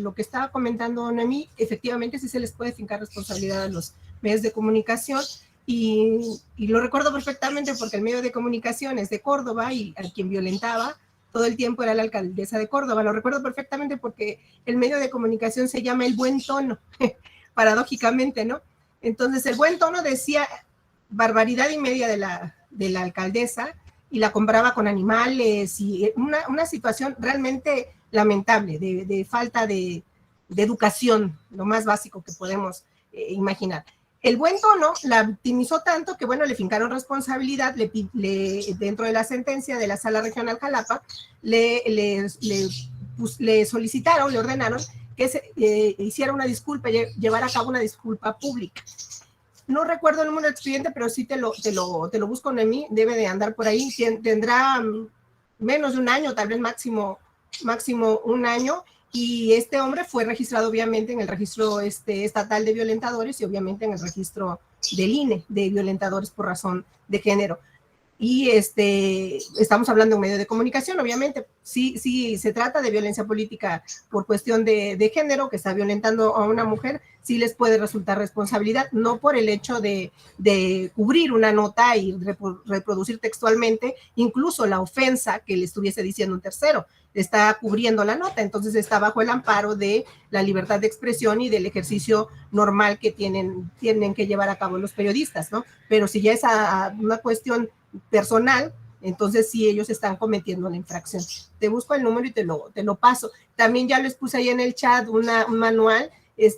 S8: lo que estaba comentando Noemí, efectivamente sí se les puede fincar responsabilidad a los medios de comunicación, y lo recuerdo perfectamente porque el medio de comunicación es de Córdoba, y a quien violentaba todo el tiempo era la alcaldesa de Córdoba. Lo recuerdo perfectamente porque el medio de comunicación se llama El Buen Tono, paradójicamente, ¿no? Entonces, El Buen Tono decía barbaridad y media de la alcaldesa, y la comparaba con animales, y una situación realmente lamentable, de falta de educación, lo más básico que podemos imaginar. El Buen Tono la victimizó tanto que, bueno, le fincaron responsabilidad, dentro de la sentencia de la Sala Regional Jalapa, le solicitaron, le ordenaron que hiciera una disculpa, llevara a cabo una disculpa pública. No recuerdo el número del expediente, pero sí te lo busco, Noemí, debe de andar por ahí, tendrá menos de un año, tal vez máximo un año, y este hombre fue registrado obviamente en el registro estatal de violentadores, y obviamente en el registro del INE de violentadores por razón de género. Y estamos hablando de un medio de comunicación, obviamente, sí se trata de violencia política por cuestión de género, que está violentando a una mujer, sí les puede resultar responsabilidad, no por el hecho de cubrir una nota y reproducir textualmente, incluso la ofensa que le estuviese diciendo un tercero, está cubriendo la nota, entonces está bajo el amparo de la libertad de expresión y del ejercicio normal que tienen que llevar a cabo los periodistas, ¿no? Pero si ya es una cuestión personal, entonces sí ellos están cometiendo la infracción. Te busco el número y te lo paso. También ya les puse ahí en el chat un manual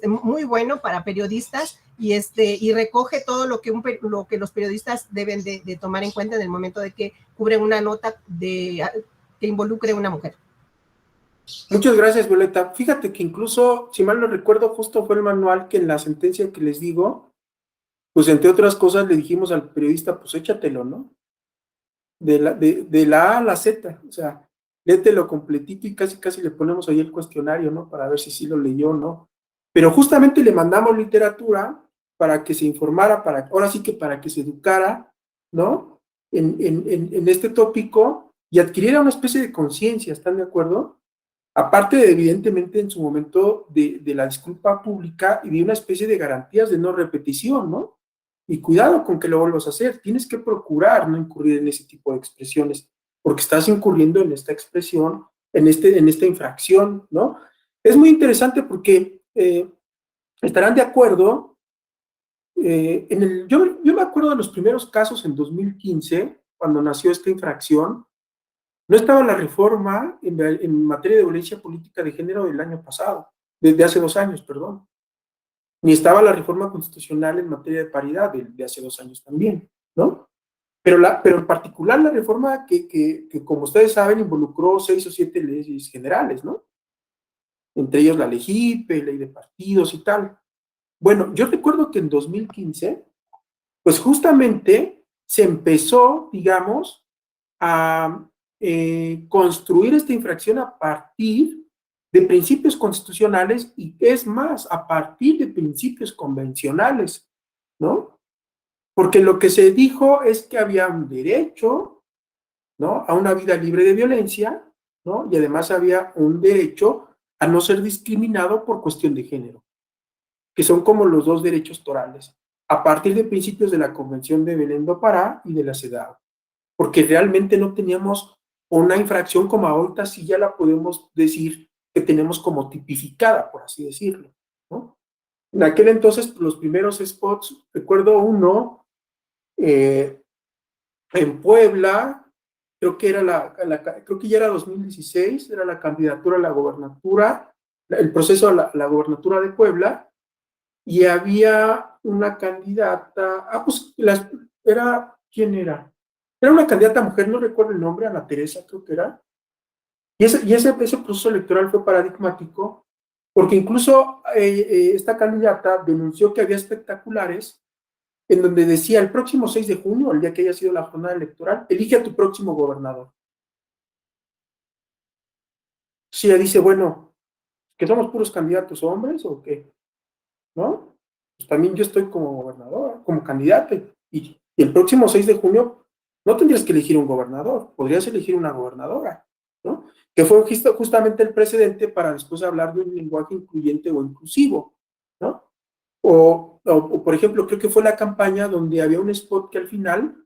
S8: muy bueno para periodistas, y recoge todo lo que los periodistas deben de tomar en cuenta en el momento de que cubren una nota que involucre a una mujer.
S1: Muchas gracias, Violeta. Fíjate que incluso, si mal no recuerdo, justo fue el manual que en la sentencia que les digo, pues entre otras cosas le dijimos al periodista, pues échatelo, ¿no? De la A a la Z, o sea, léetelo completito y casi casi le ponemos ahí el cuestionario, ¿no? Para ver si sí lo leyó o no. Pero justamente le mandamos literatura para que se informara, ahora sí que para que se educara, ¿no? En este tópico y adquiriera una especie de conciencia, ¿están de acuerdo? Aparte de, evidentemente, en su momento de la disculpa pública y de una especie de garantías de no repetición, ¿no? Y cuidado con que lo vuelvas a hacer, tienes que procurar no incurrir en ese tipo de expresiones, porque estás incurriendo en esta expresión, en esta infracción, ¿no? Es muy interesante porque estarán de acuerdo, yo me acuerdo de los primeros casos en 2015, cuando nació esta infracción. No estaba la reforma en materia de violencia política de género del año pasado, desde hace 2 años, perdón. Ni estaba la reforma constitucional en materia de paridad de hace 2 años también, ¿no? Pero en particular la reforma que, como ustedes saben, involucró 6 o 7 leyes generales, ¿no? Entre ellos la LEGIPE, ley de partidos y tal. Bueno, yo recuerdo que en 2015, pues justamente se empezó, digamos, a construir esta infracción a partir de principios constitucionales y es más, a partir de principios convencionales, ¿no? Porque lo que se dijo es que había un derecho, ¿no? A una vida libre de violencia, ¿no? Y además había un derecho a no ser discriminado por cuestión de género, que son como los 2 derechos torales, a partir de principios de la Convención de Belén do Pará y de la CEDAW, porque realmente no teníamos una infracción como ahorita sí ya la podemos decir que tenemos como tipificada, por así decirlo, ¿no? En aquel entonces, los primeros spots, recuerdo uno en Puebla, creo que creo que ya era 2016, era la candidatura a la gobernatura, el proceso a la gobernatura de Puebla, y había una candidata, pues ¿quién era? Era una candidata mujer, no recuerdo el nombre, Ana Teresa creo que era, y ese proceso electoral fue paradigmático, porque incluso esta candidata denunció que había espectaculares en donde decía, el próximo 6 de junio, el día que haya sido la jornada electoral, elige a tu próximo gobernador. Si ella dice, bueno, ¿que somos puros candidatos hombres o qué? ¿No? Pues también yo estoy como gobernador, como candidato, y el próximo 6 de junio no tendrías que elegir un gobernador, podrías elegir una gobernadora, ¿no? Que fue justamente el precedente para después hablar de un lenguaje incluyente o inclusivo, ¿no? O, por ejemplo, creo que fue la campaña donde había un spot que al final,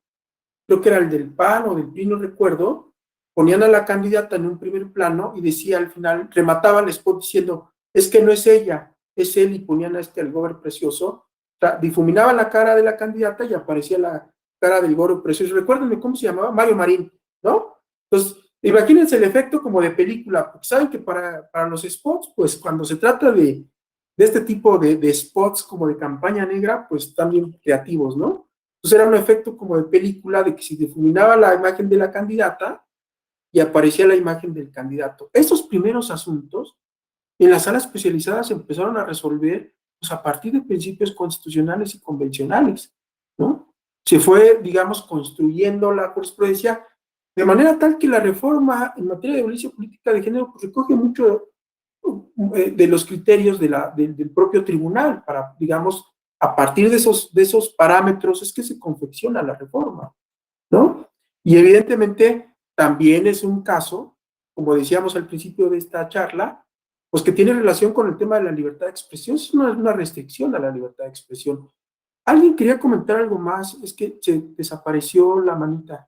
S1: creo que era el del PAN o del PRI, no recuerdo, ponían a la candidata en un primer plano y decía al final, remataba el spot diciendo, es que no es ella, es él, y ponían al gober precioso, o sea, difuminaban la cara de la candidata y aparecía la cara del gober precioso. Recuérdenme cómo se llamaba, Mario Marín, ¿no? Entonces, imagínense el efecto como de película, porque saben que para los spots, pues cuando se trata de este tipo de spots como de campaña negra, pues también creativos, ¿no? Entonces era un efecto como de película, de que se difuminaba la imagen de la candidata y aparecía la imagen del candidato. Estos primeros asuntos en las salas especializadas se empezaron a resolver pues, a partir de principios constitucionales y convencionales, ¿no? Se fue, digamos, construyendo la jurisprudencia de manera tal que la reforma en materia de violencia política de género pues, recoge mucho de los criterios del propio tribunal para, digamos, a partir de esos parámetros es que se confecciona la reforma, ¿no? Y evidentemente también es un caso, como decíamos al principio de esta charla, pues que tiene relación con el tema de la libertad de expresión, es una restricción a la libertad de expresión. ¿Alguien quería comentar algo más? Es que se desapareció la manita.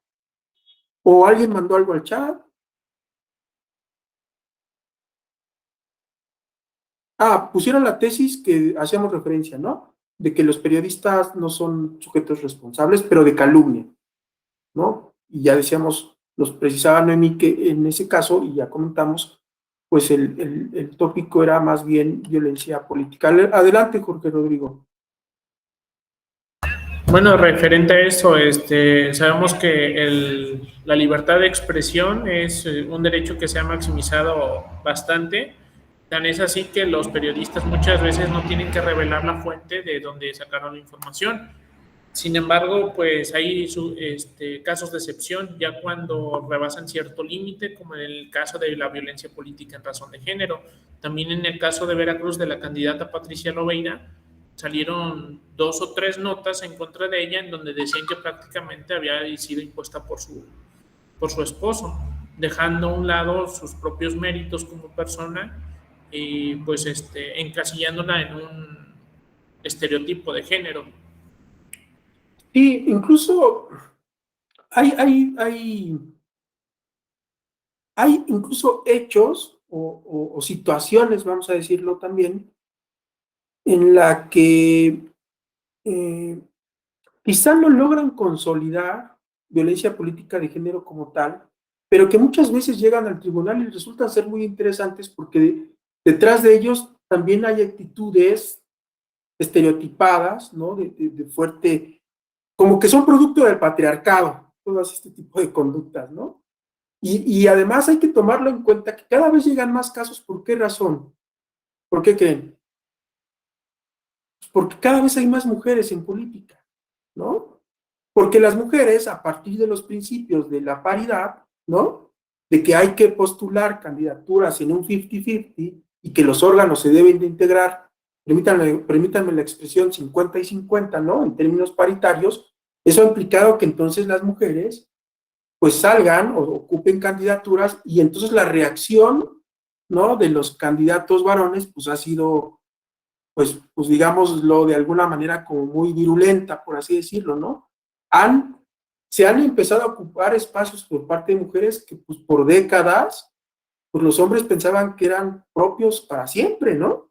S1: ¿O alguien mandó algo al chat? Pusieron la tesis que hacíamos referencia, ¿no? De que los periodistas no son sujetos responsables, pero de calumnia, ¿no? Y ya decíamos, nos precisaba Noemí que en ese caso, y ya comentamos, pues el tópico era más bien violencia política. Adelante, Jorge Rodrigo.
S4: Bueno, referente a eso, sabemos que la libertad de expresión es un derecho que se ha maximizado bastante. Tan es así que los periodistas muchas veces no tienen que revelar la fuente de donde sacaron la información. Sin embargo, pues hay casos de excepción, ya cuando rebasan cierto límite, como en el caso de la violencia política en razón de género. También en el caso de Veracruz de la candidata Patricia Lobeira, salieron 2 o 3 notas en contra de ella en donde decían que prácticamente había sido impuesta por su esposo, dejando a un lado sus propios méritos como persona y pues encasillándola en un estereotipo de género.
S1: Sí, incluso hay incluso hechos o situaciones, vamos a decirlo también, en la que quizá no logran consolidar violencia política de género como tal, pero que muchas veces llegan al tribunal y resultan ser muy interesantes porque detrás de ellos también hay actitudes estereotipadas, ¿no? De fuerte, como que son producto del patriarcado, todas este tipo de conductas, ¿no? Y además hay que tomarlo en cuenta que cada vez llegan más casos. ¿Por qué razón? ¿Por qué creen? Porque cada vez hay más mujeres en política, ¿no? Porque las mujeres, a partir de los principios de la paridad, ¿no? De que hay que postular candidaturas en un 50-50 y que los órganos se deben de integrar, permítanme la expresión 50 y 50, ¿no? En términos paritarios, eso ha implicado que entonces las mujeres pues salgan o ocupen candidaturas y entonces la reacción, ¿no? De los candidatos varones pues ha sido, pues digámoslo de alguna manera como muy virulenta, por así decirlo, ¿no? Se han empezado a ocupar espacios por parte de mujeres que pues por décadas pues los hombres pensaban que eran propios para siempre, ¿no?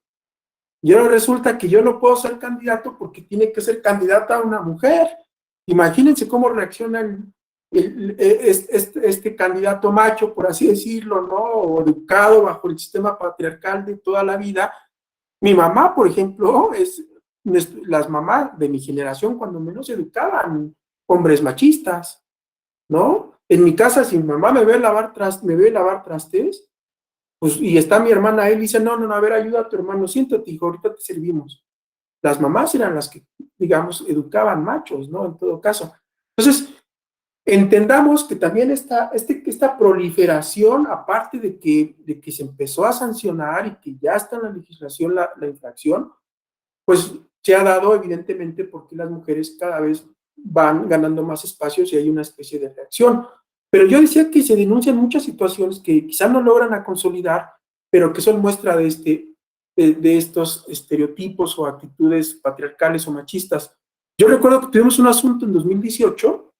S1: Y ahora resulta que yo no puedo ser candidato porque tiene que ser candidata una mujer. Imagínense cómo reaccionan este candidato macho, por así decirlo, ¿no? O educado bajo el sistema patriarcal de toda la vida. Mi mamá, por ejemplo, las mamás de mi generación cuando menos educaban hombres machistas, ¿no? En mi casa, si mi mamá me ve lavar trastes, pues, y está mi hermana, él dice, no, a ver, ayuda a tu hermano, siéntate, hijo, ahorita te servimos. Las mamás eran las que, digamos, educaban machos, ¿no? En todo caso. Entonces, entendamos que también esta proliferación, aparte de que se empezó a sancionar y que ya está en la legislación la infracción, pues se ha dado evidentemente porque las mujeres cada vez van ganando más espacios y hay una especie de reacción. Pero yo decía que se denuncian muchas situaciones que quizás no logran a consolidar, pero que son muestra de estos estereotipos o actitudes patriarcales o machistas. Yo recuerdo que tuvimos un asunto en 2018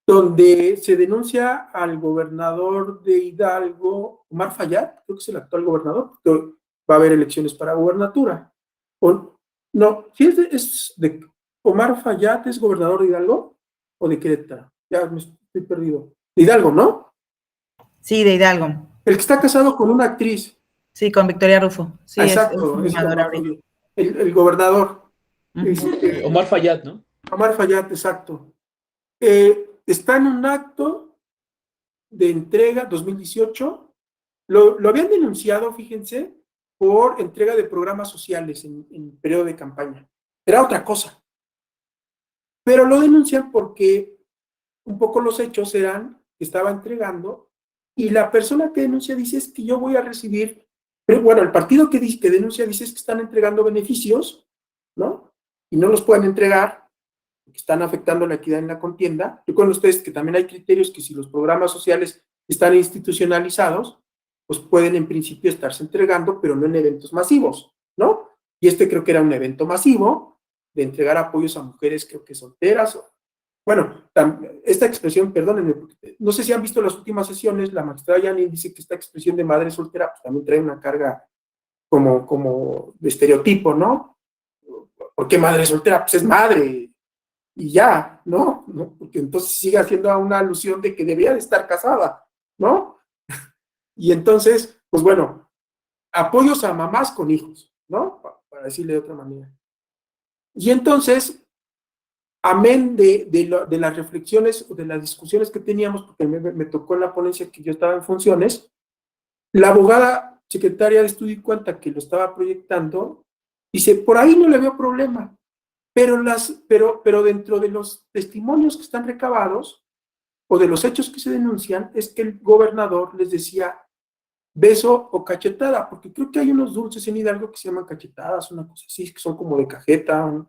S1: donde se denuncia al gobernador de Hidalgo, Omar Fayad, creo que es el actual gobernador, porque va a haber elecciones para gobernatura. No, ¿sí es de Omar Fayad es gobernador de Hidalgo o de Querétaro? Ya me estoy perdido. De Hidalgo, ¿no?
S5: Sí, de Hidalgo.
S1: El que está casado con una actriz.
S5: Sí, con Victoria Rufo. Sí,
S1: exacto, el gobernador.
S10: Omar Fayad, ¿no?
S1: Omar Fayad, exacto. Está en un acto de entrega 2018. Lo habían denunciado, fíjense, por entrega de programas sociales en periodo de campaña. Era otra cosa. Pero lo denuncian porque un poco los hechos eran que estaba entregando y la persona que denuncia dice es que yo voy a recibir, pero bueno, el partido que denuncia dice es que están entregando beneficios, ¿no? Y no los pueden entregar, que están afectando la equidad en la contienda. Recuerden ustedes que también hay criterios que si los programas sociales están institucionalizados, pues pueden en principio estarse entregando, pero no en eventos masivos, ¿no? Y creo que era un evento masivo de entregar apoyos a mujeres, creo que solteras. Bueno, esta expresión, perdónenme, porque no sé si han visto las últimas sesiones, la magistrada Yanin dice que esta expresión de madre soltera pues, también trae una carga como de estereotipo, ¿no? ¿Por qué madre soltera? Pues es madre y ya, ¿no? Porque entonces sigue haciendo una alusión de que debería de estar casada, ¿no? Y entonces, pues bueno, apoyos a mamás con hijos, ¿no? Para decirle de otra manera. Y entonces, amén de las reflexiones o de las discusiones que teníamos, porque me tocó en la ponencia que yo estaba en funciones, la abogada secretaria de Estudio y Cuenta que lo estaba proyectando, dice, por ahí no le veo problema, pero dentro de los testimonios que están recabados, o de los hechos que se denuncian, es que el gobernador les decía beso o cachetada, porque creo que hay unos dulces en Hidalgo que se llaman cachetadas, una cosa así, que son como de cajeta.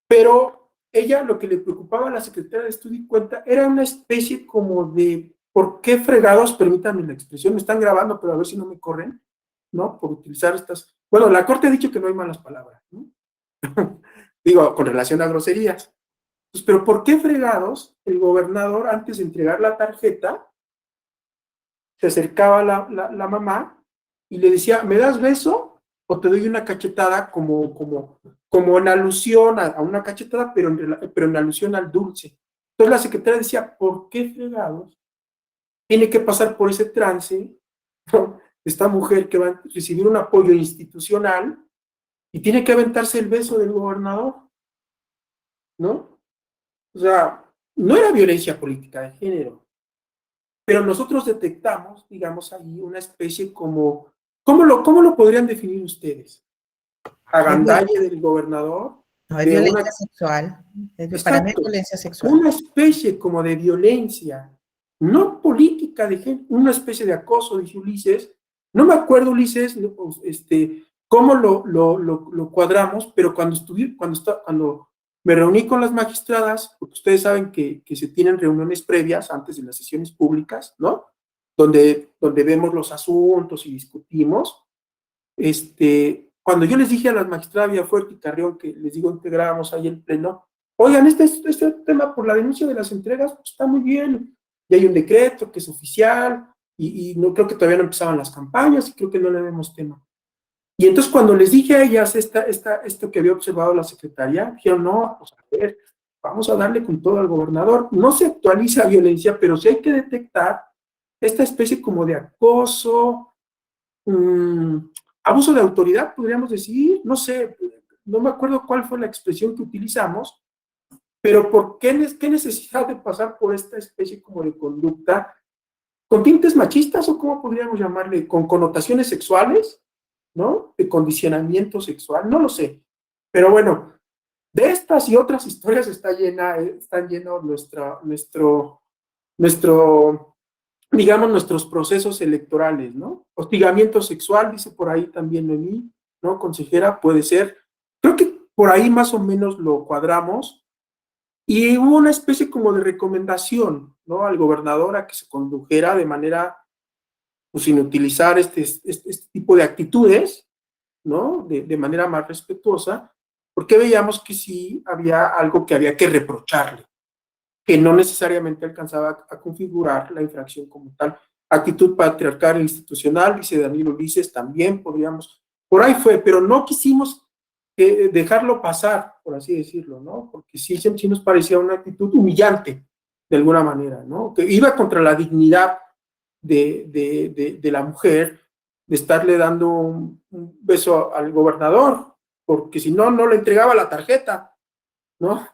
S1: Pero ella, lo que le preocupaba a la secretaria de Estudio y Cuenta era una especie como de, ¿por qué fregados? Permítanme la expresión, me están grabando, pero a ver si no me corren, ¿no? Por utilizar estas. Bueno, la Corte ha dicho que no hay malas palabras, ¿no? Digo, con relación a groserías. Pues, pero ¿por qué fregados el gobernador, antes de entregar la tarjeta, se acercaba a la mamá y le decía, ¿me das beso o te doy una cachetada como en alusión a una cachetada, pero en alusión al dulce? Entonces la secretaria decía, ¿por qué fregados tiene que pasar por ese trance, ¿no? Esta mujer que va a recibir un apoyo institucional y tiene que aventarse el beso del gobernador, ¿no? O sea, no era violencia política de género, pero nosotros detectamos, digamos, ahí una especie como, ¿cómo lo podrían definir ustedes? ¿Agandalle del gobernador?
S5: No, es violencia sexual. Para mí es violencia sexual.
S1: Una especie como de violencia, no política de género, una especie de acoso, dice Ulises. No me acuerdo, Ulises, cómo lo cuadramos, pero cuando me reuní con las magistradas, porque ustedes saben que se tienen reuniones previas antes de las sesiones públicas, ¿no? Donde vemos los asuntos y discutimos. Cuando yo les dije a las magistradas Villafuerte y Carrión, que les digo, integrábamos ahí el pleno, oigan, este tema por la denuncia de las entregas, pues está muy bien, y hay un decreto que es oficial, y no creo que todavía no empezaban las campañas, y creo que no le vemos tema. Y entonces cuando les dije a ellas esto que había observado la secretaria, dijeron, no, pues a ver, vamos a darle con todo al gobernador. No se actualiza violencia, pero sí hay que detectar esta especie como de acoso, abuso de autoridad, podríamos decir, no sé, no me acuerdo cuál fue la expresión que utilizamos, pero ¿por qué necesidad de pasar por esta especie como de conducta con tintes machistas o cómo podríamos llamarle, con connotaciones sexuales, ¿no? De condicionamiento sexual, no lo sé. Pero bueno, de estas y otras historias están llenos digamos, nuestros procesos electorales, ¿no? Hostigamiento sexual, dice por ahí también Noemí, ¿no? Consejera, puede ser. Creo que por ahí más o menos lo cuadramos. Y hubo una especie como de recomendación, ¿no? Al gobernador a que se condujera de manera, pues sin utilizar este tipo de actitudes, ¿no? De manera más respetuosa, porque veíamos que sí había algo que había que reprocharle, que no necesariamente alcanzaba a configurar la infracción como tal. Actitud patriarcal e institucional, dice Daniel Ulises, también podríamos, por ahí fue, pero no quisimos dejarlo pasar, por así decirlo, ¿no? Porque sí nos parecía una actitud humillante, de alguna manera, ¿no? Que iba contra la dignidad de la mujer, de estarle dando un beso al gobernador, porque si no, no le entregaba la tarjeta, ¿no?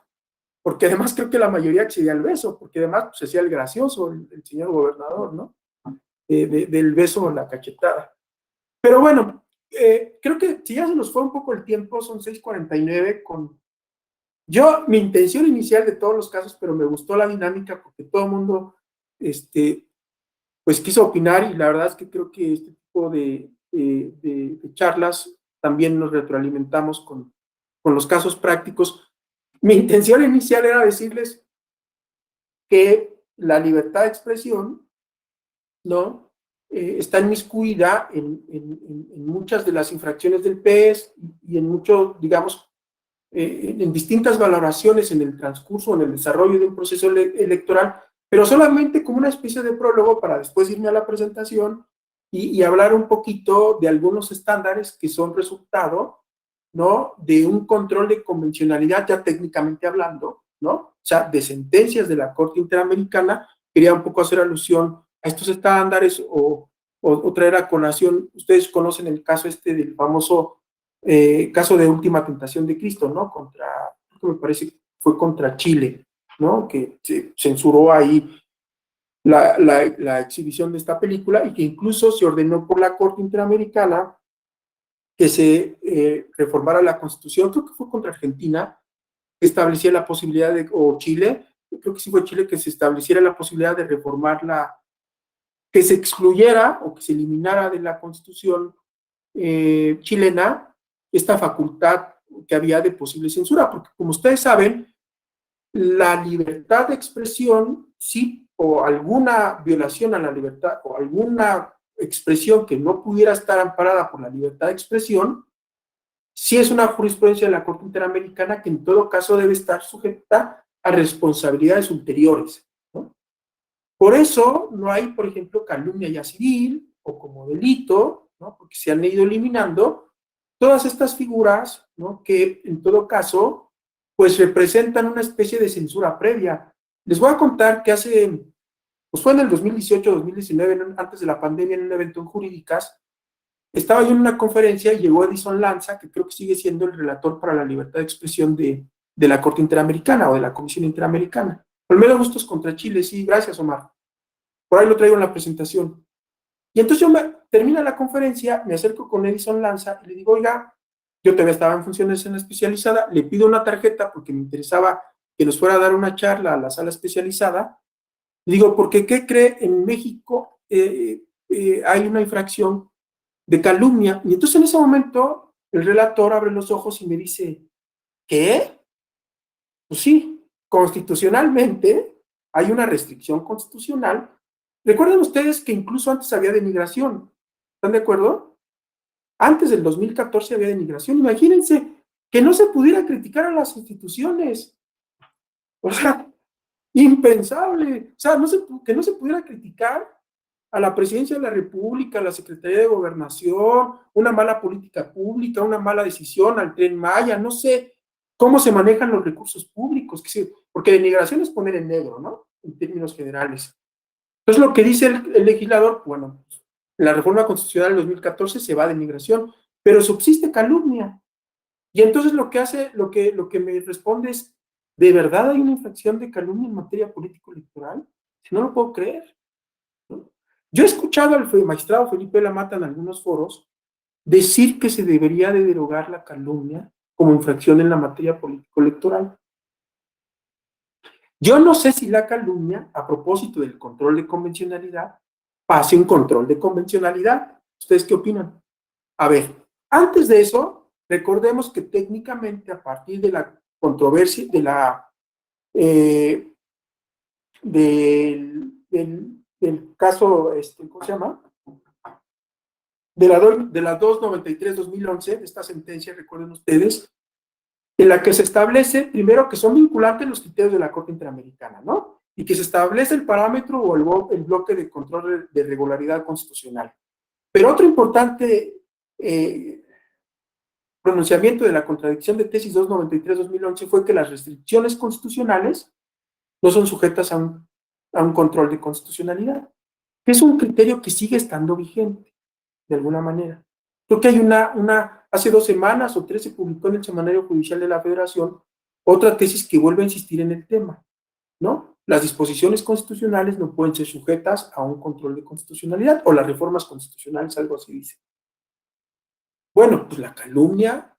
S1: Porque además creo que la mayoría accedía al beso, porque además pues, se hacía el gracioso el señor gobernador, ¿no? Del beso o la cachetada. Pero bueno, creo que si ya se nos fue un poco el tiempo, son 6:49 mi intención inicial de todos los casos, pero me gustó la dinámica porque todo el mundo, pues quiso opinar y la verdad es que creo que este tipo de charlas también nos retroalimentamos con los casos prácticos. Mi intención inicial era decirles que la libertad de expresión, ¿no? Está inmiscuida en muchas de las infracciones del PES y en mucho, digamos, en distintas valoraciones en el transcurso, en el desarrollo de un proceso electoral, pero solamente como una especie de prólogo para después irme a la presentación y hablar un poquito de algunos estándares que son resultado, ¿no? De un control de convencionalidad, ya técnicamente hablando, ¿no? O sea, de sentencias de la Corte Interamericana. Quería un poco hacer alusión a estos estándares o traer a colación, ustedes conocen el caso del famoso caso de Última Tentación de Cristo, ¿no? que me parece que fue contra Chile, ¿no? Que se censuró ahí la exhibición de esta película y que incluso se ordenó por la Corte Interamericana que se reformara la Constitución, creo que fue contra Argentina, que establecía la posibilidad de, o Chile, creo que sí fue Chile, que se estableciera la posibilidad de reformar que se excluyera o que se eliminara de la Constitución chilena esta facultad que había de posible censura, porque como ustedes saben, la libertad de expresión, sí, o alguna violación a la libertad, o alguna expresión que no pudiera estar amparada por la libertad de expresión, sí es una jurisprudencia de la Corte Interamericana que en todo caso debe estar sujeta a responsabilidades ulteriores, ¿no? Por eso no hay, por ejemplo, calumnia ya civil o como delito, ¿no? Porque se han ido eliminando todas estas figuras, ¿no? Que en todo caso pues representan una especie de censura previa. Les voy a contar que pues fue en el 2018-2019, antes de la pandemia, en un evento en Jurídicas, estaba yo en una conferencia y llegó Edison Lanza, que creo que sigue siendo el relator para la libertad de expresión de la Corte Interamericana o de la Comisión Interamericana. Olmedo Bustos contra Chile, sí, gracias Omar. Por ahí lo traigo en la presentación. Y entonces termina la conferencia, me acerco con Edison Lanza y le digo, oiga, yo todavía estaba en funciones en la especializada, le pido una tarjeta porque me interesaba que nos fuera a dar una charla a la sala especializada. Le digo, porque ¿qué cree? En México hay una infracción de calumnia. Y entonces en ese momento el relator abre los ojos y me dice, ¿qué? Pues sí, constitucionalmente hay una restricción constitucional. Recuerden ustedes que incluso antes había denigración. ¿Están de acuerdo? Antes del 2014 había denigración. Imagínense que no se pudiera criticar a las instituciones. O sea, impensable. O sea, que no se pudiera criticar a la Presidencia de la República, a la Secretaría de Gobernación, una mala política pública, una mala decisión al Tren Maya, no sé cómo se manejan los recursos públicos, porque denigración es poner en negro, ¿no? En términos generales. Entonces, lo que dice el legislador, bueno, en la reforma constitucional del 2014 se va a denigración, pero subsiste calumnia. Y entonces lo que me responde es, ¿de verdad hay una infracción de calumnia en materia político-electoral? Si no lo puedo creer, ¿no? Yo he escuchado al magistrado Felipe Lamata en algunos foros decir que se debería de derogar la calumnia como infracción en la materia político-electoral. Yo no sé si la calumnia, a propósito del control de convencionalidad, pase un control de convencionalidad. ¿Ustedes qué opinan? A ver, antes de eso, recordemos que técnicamente a partir de la controversia, del caso, ¿cómo se llama? De la 293-2011, de esta sentencia, recuerden ustedes, en la que se establece, primero, que son vinculantes los criterios de la Corte Interamericana, ¿no? Y que se establece el parámetro o el bloque de control de regularidad constitucional. Pero otro importante pronunciamiento de la contradicción de tesis 293-2011 fue que las restricciones constitucionales no son sujetas a un control de constitucionalidad, que es un criterio que sigue estando vigente, de alguna manera. Creo que hay hace 2 semanas o 3 se publicó en el Semanario Judicial de la Federación otra tesis que vuelve a insistir en el tema, ¿no? Las disposiciones constitucionales no pueden ser sujetas a un control de constitucionalidad, o las reformas constitucionales, algo así dice. Bueno, pues la calumnia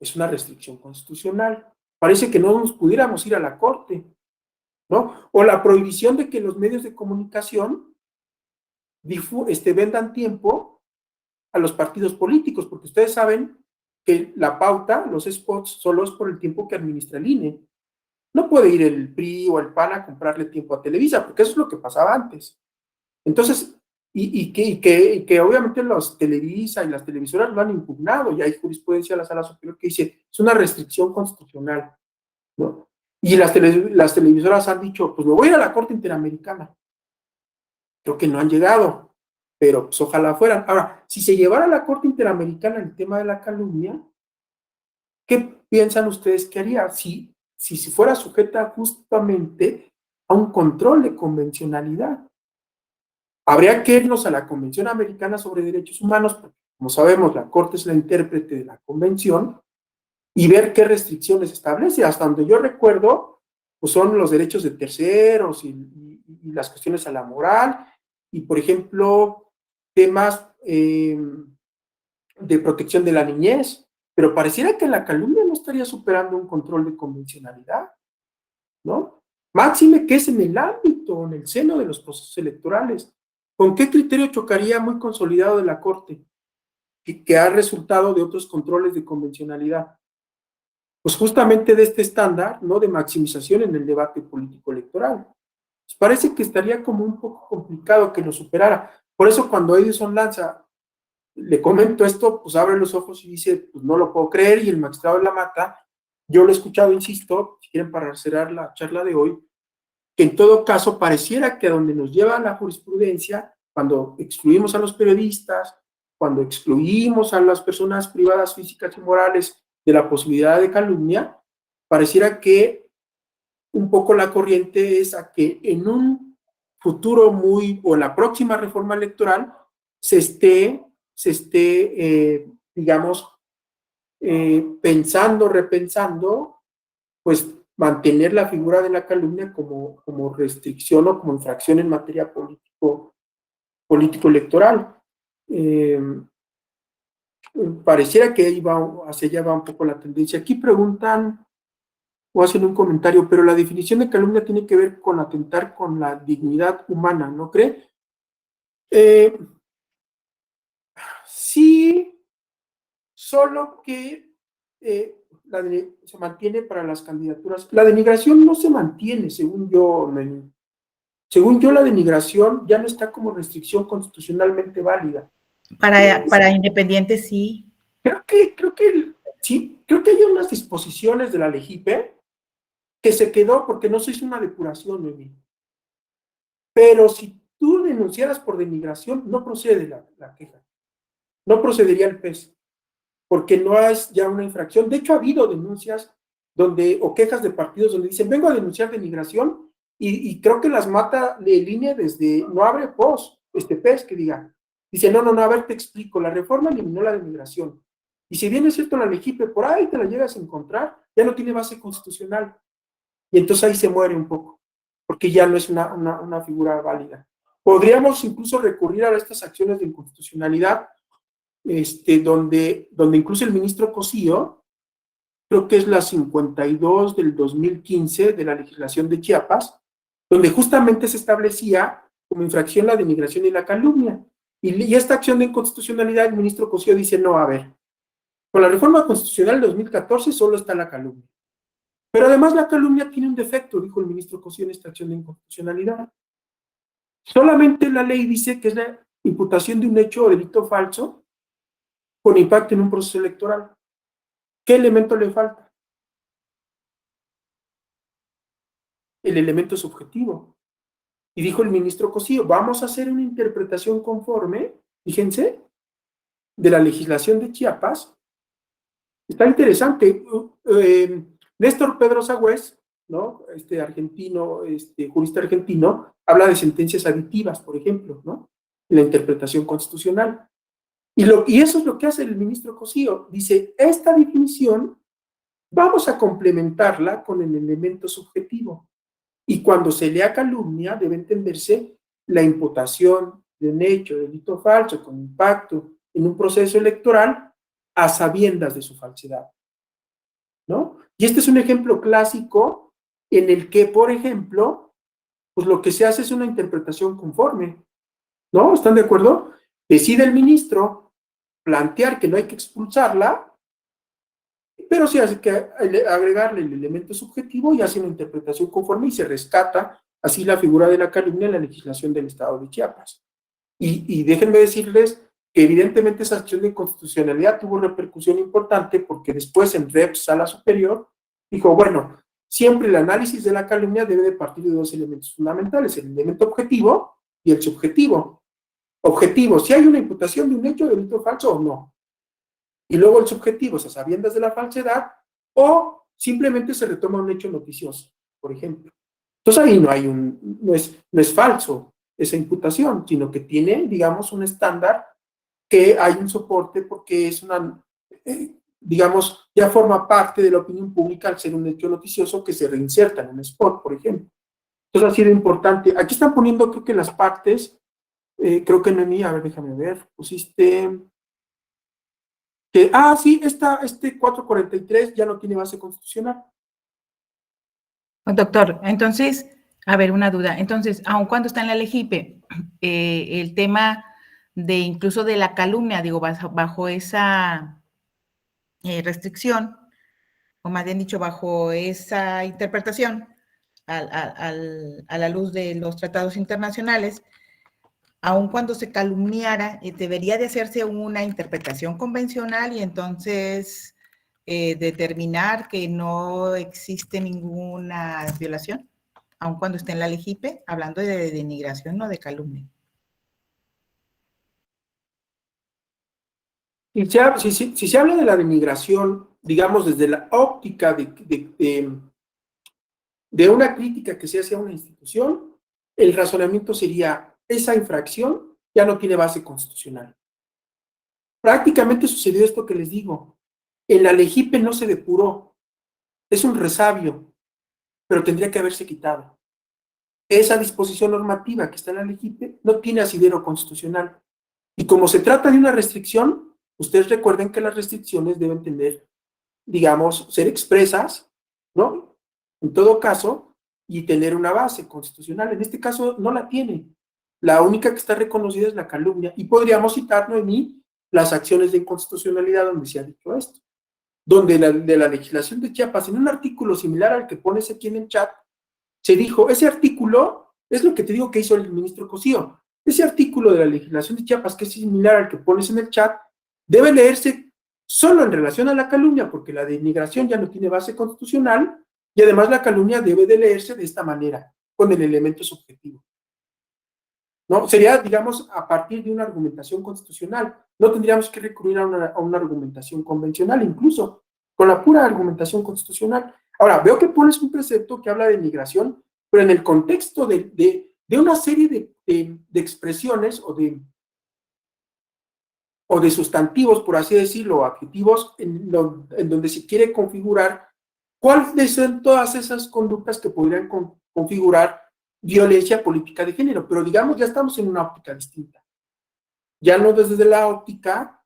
S1: es una restricción constitucional. Parece que no nos pudiéramos ir a la Corte, ¿no? O la prohibición de que los medios de comunicación vendan tiempo a los partidos políticos, porque ustedes saben que la pauta, los spots, solo es por el tiempo que administra el INE. No puede ir el PRI o el PAN a comprarle tiempo a Televisa, porque eso es lo que pasaba antes. Entonces, y que obviamente los Televisa y las televisoras lo han impugnado, y hay jurisprudencia de la Sala Superior que dice, es una restricción constitucional, ¿no? Y las televisoras han dicho, pues me voy a ir a la Corte Interamericana. Creo que no han llegado, pero pues ojalá fueran. Ahora, si se llevara a la Corte Interamericana el tema de la calumnia, ¿qué piensan ustedes que haría? Si fuera sujeta justamente a un control de convencionalidad. Habría que irnos a la Convención Americana sobre Derechos Humanos, porque como sabemos, la Corte es la intérprete de la Convención, y ver qué restricciones establece. Hasta donde yo recuerdo, pues son los derechos de terceros y las cuestiones a la moral, y por ejemplo, temas de protección de la niñez, pero pareciera que la calumnia no estaría superando un control de convencionalidad, ¿no? Máxime que es en el ámbito, en el seno de los procesos electorales. ¿Con qué criterio chocaría muy consolidado de la Corte, que ha resultado de otros controles de convencionalidad? Pues justamente de este estándar, ¿no?, de maximización en el debate político electoral. Pues parece que estaría como un poco complicado que lo superara. Por eso cuando Edison Lanza le comento esto, pues abre los ojos y dice, pues no lo puedo creer, y el magistrado de la Mata, yo lo he escuchado, insisto, si quieren para cerrar la charla de hoy, que en todo caso pareciera que a donde nos lleva la jurisprudencia, cuando excluimos a los periodistas, cuando excluimos a las personas privadas, físicas y morales de la posibilidad de calumnia, pareciera que un poco la corriente es a que en un futuro o en la próxima reforma electoral se esté digamos, pensando, repensando, pues mantener la figura de la calumnia como restricción o como infracción en materia político-electoral. Pareciera que hacia allá va un poco la tendencia. Aquí preguntan o hacen un comentario, pero la definición de calumnia tiene que ver con atentar con la dignidad humana, ¿no cree? Sí, solo que se mantiene para las candidaturas. La denigración no se mantiene, según yo, Lenín. Según yo, la denigración ya no está como restricción constitucionalmente válida.
S5: Para independientes, sí.
S1: Creo que sí, creo que hay unas disposiciones de la LEGIPE que se quedó porque no se hizo una depuración, Lenín. Pero si tú denunciaras por denigración, no procede la queja. No procedería el PES, porque no es ya una infracción. De hecho, ha habido denuncias o quejas de partidos donde dicen, vengo a denunciar denigración, y creo que las mata de línea desde, no abre PES que diga. Dice, no, a ver, te explico, la reforma eliminó la denigración. Y si bien es cierto la LEGIPE, por ahí te la llegas a encontrar, ya no tiene base constitucional. Y entonces ahí se muere un poco, porque ya no es una figura válida. Podríamos incluso recurrir a estas acciones de inconstitucionalidad, donde incluso el ministro Cosío, creo que es la 52 del 2015 de la legislación de Chiapas, donde justamente se establecía como infracción la denigración y la calumnia. Y esta acción de inconstitucionalidad, el ministro Cosío dice, no, a ver, con la reforma constitucional del 2014 solo está la calumnia. Pero además la calumnia tiene un defecto, dijo el ministro Cosío en esta acción de inconstitucionalidad. Solamente la ley dice que es la imputación de un hecho o delito falso con impacto en un proceso electoral. ¿Qué elemento le falta? El elemento subjetivo. Y dijo el ministro Cosío, vamos a hacer una interpretación conforme, fíjense, de la legislación de Chiapas. Está interesante. Néstor Pedro Sagüez, ¿no?, argentino, jurista argentino, habla de sentencias aditivas, por ejemplo, ¿no?, en la interpretación constitucional. Y eso es lo que hace el ministro Cosío. Dice, esta definición vamos a complementarla con el elemento subjetivo. Y cuando se lea calumnia, debe entenderse la imputación de un hecho, delito falso, con impacto en un proceso electoral, a sabiendas de su falsedad, ¿no? Y este es un ejemplo clásico en el que, por ejemplo, pues lo que se hace es una interpretación conforme, ¿no? ¿Están de acuerdo? Decide el ministro plantear que no hay que expulsarla, pero sí hace que agregarle el elemento subjetivo y hace una interpretación conforme y se rescata así la figura de la calumnia en la legislación del estado de Chiapas. Y déjenme decirles que evidentemente esa acción de inconstitucionalidad tuvo repercusión importante porque después en REPS, Sala Superior, dijo, bueno, siempre el análisis de la calumnia debe de partir de dos elementos fundamentales, el elemento objetivo y el subjetivo. Objetivo, si hay una imputación de un hecho de delito falso o no. Y luego el subjetivo, a sabiendas de la falsedad, o simplemente se retoma un hecho noticioso, por ejemplo. Entonces ahí no es falso esa imputación, sino que tiene, digamos, un estándar que hay un soporte porque es digamos, ya forma parte de la opinión pública al ser un hecho noticioso que se reinserta en un spot, por ejemplo. Entonces ha sido importante. Aquí están poniendo, creo que las partes, creo que Noemí, a ver, déjame ver, pusiste que, sí, este 443 ya no tiene base constitucional.
S5: Doctor, entonces, a ver, una duda. Entonces, aun cuando está en la LEGIPE, el tema de incluso de la calumnia, digo, bajo esa restricción, o más bien dicho, bajo esa interpretación, a la luz de los tratados internacionales, aun cuando se calumniara, debería de hacerse una interpretación convencional y entonces determinar que no existe ninguna violación, aun cuando esté en la LEGIPE, hablando de denigración, no de calumnia.
S1: Si se habla de la denigración, digamos, desde la óptica de una crítica que se hace a una institución, el razonamiento sería, esa infracción ya no tiene base constitucional. Prácticamente sucedió esto que les digo. En la LEGIPE no se depuró. Es un resabio, pero tendría que haberse quitado. Esa disposición normativa que está en la LEGIPE no tiene asidero constitucional. Y como se trata de una restricción, ustedes recuerden que las restricciones deben tener, digamos, ser expresas, ¿no? En todo caso, y tener una base constitucional. En este caso no la tiene. La única que está reconocida es la calumnia. Y podríamos citar, Noemí, las acciones de inconstitucionalidad donde se ha dicho esto. Donde de la legislación de Chiapas, en un artículo similar al que pones aquí en el chat, se dijo, ese artículo, es lo que te digo que hizo el ministro Cosío, ese artículo de la legislación de Chiapas, que es similar al que pones en el chat, debe leerse solo en relación a la calumnia, porque la denigración ya no tiene base constitucional, y además la calumnia debe de leerse de esta manera, con el elemento subjetivo. ¿No? Sería, digamos, a partir de una argumentación constitucional. No tendríamos que recurrir a una argumentación convencional, incluso con la pura argumentación constitucional. Ahora, veo que pones un precepto que habla de migración, pero en el contexto de una serie de expresiones o de sustantivos, por así decirlo, o adjetivos, en donde se quiere configurar cuáles son todas esas conductas que podrían configurar violencia política de género, pero digamos ya estamos en una óptica distinta. Ya no desde la óptica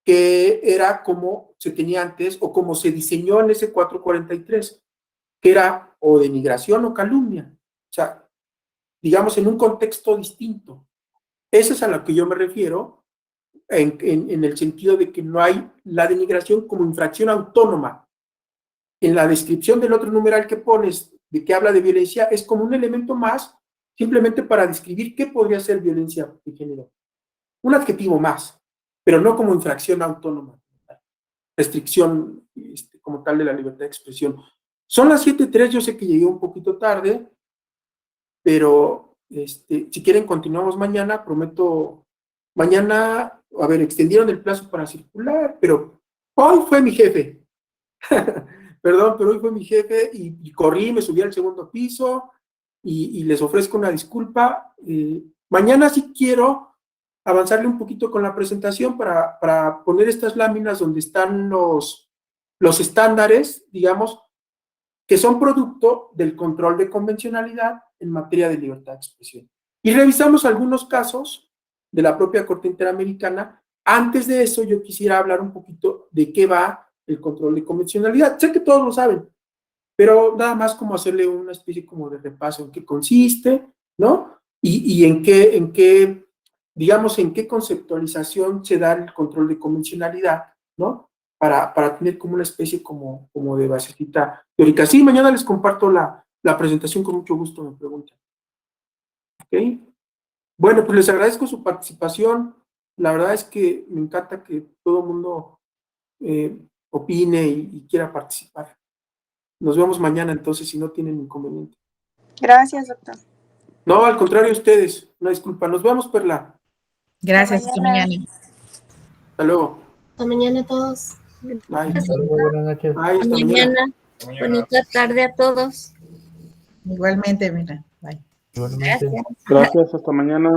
S1: que era como se tenía antes o como se diseñó en ese 443, que era o denigración o calumnia. O sea, digamos en un contexto distinto. Eso es a lo que yo me refiero en el sentido de que no hay la denigración como infracción autónoma. En la descripción del otro numeral que pones, de que habla de violencia, es como un elemento más, simplemente para describir qué podría ser violencia de género. Un adjetivo más, pero no como infracción autónoma, restricción como tal de la libertad de expresión. Son las 7:03, yo sé que llegué un poquito tarde, pero si quieren continuamos mañana, prometo, mañana, a ver, extendieron el plazo para circular, pero hoy fue mi jefe. Perdón, pero hoy fue mi jefe y corrí, me subí al segundo piso y les ofrezco una disculpa. Mañana sí quiero avanzarle un poquito con la presentación para poner estas láminas donde están los estándares, digamos, que son producto del control de convencionalidad en materia de libertad de expresión. Y revisamos algunos casos de la propia Corte Interamericana. Antes de eso, yo quisiera hablar un poquito de qué va el control de convencionalidad. Sé que todos lo saben, pero nada más como hacerle una especie como de repaso en qué consiste, ¿no? Y en qué, digamos, en qué conceptualización se da el control de convencionalidad, ¿no? Para tener como una especie como de basecita teórica. Sí, mañana les comparto la presentación, con mucho gusto me preguntan. ¿Ok? Bueno, pues les agradezco su participación. La verdad es que me encanta que todo el mundo opine y quiera participar. Nos vemos mañana entonces, si no tienen inconveniente.
S7: Gracias, doctor.
S1: No, al contrario, ustedes. Una disculpa. Nos vemos, Perla.
S5: Gracias, hasta mañana.
S1: Hasta luego.
S8: Hasta mañana a todos.
S1: Bye.
S3: Buenas noches.
S1: Bye, hasta mañana.
S11: Bonita tarde a todos.
S5: Igualmente, mira. Bye.
S3: Igualmente.
S11: Gracias.
S10: Gracias, hasta mañana.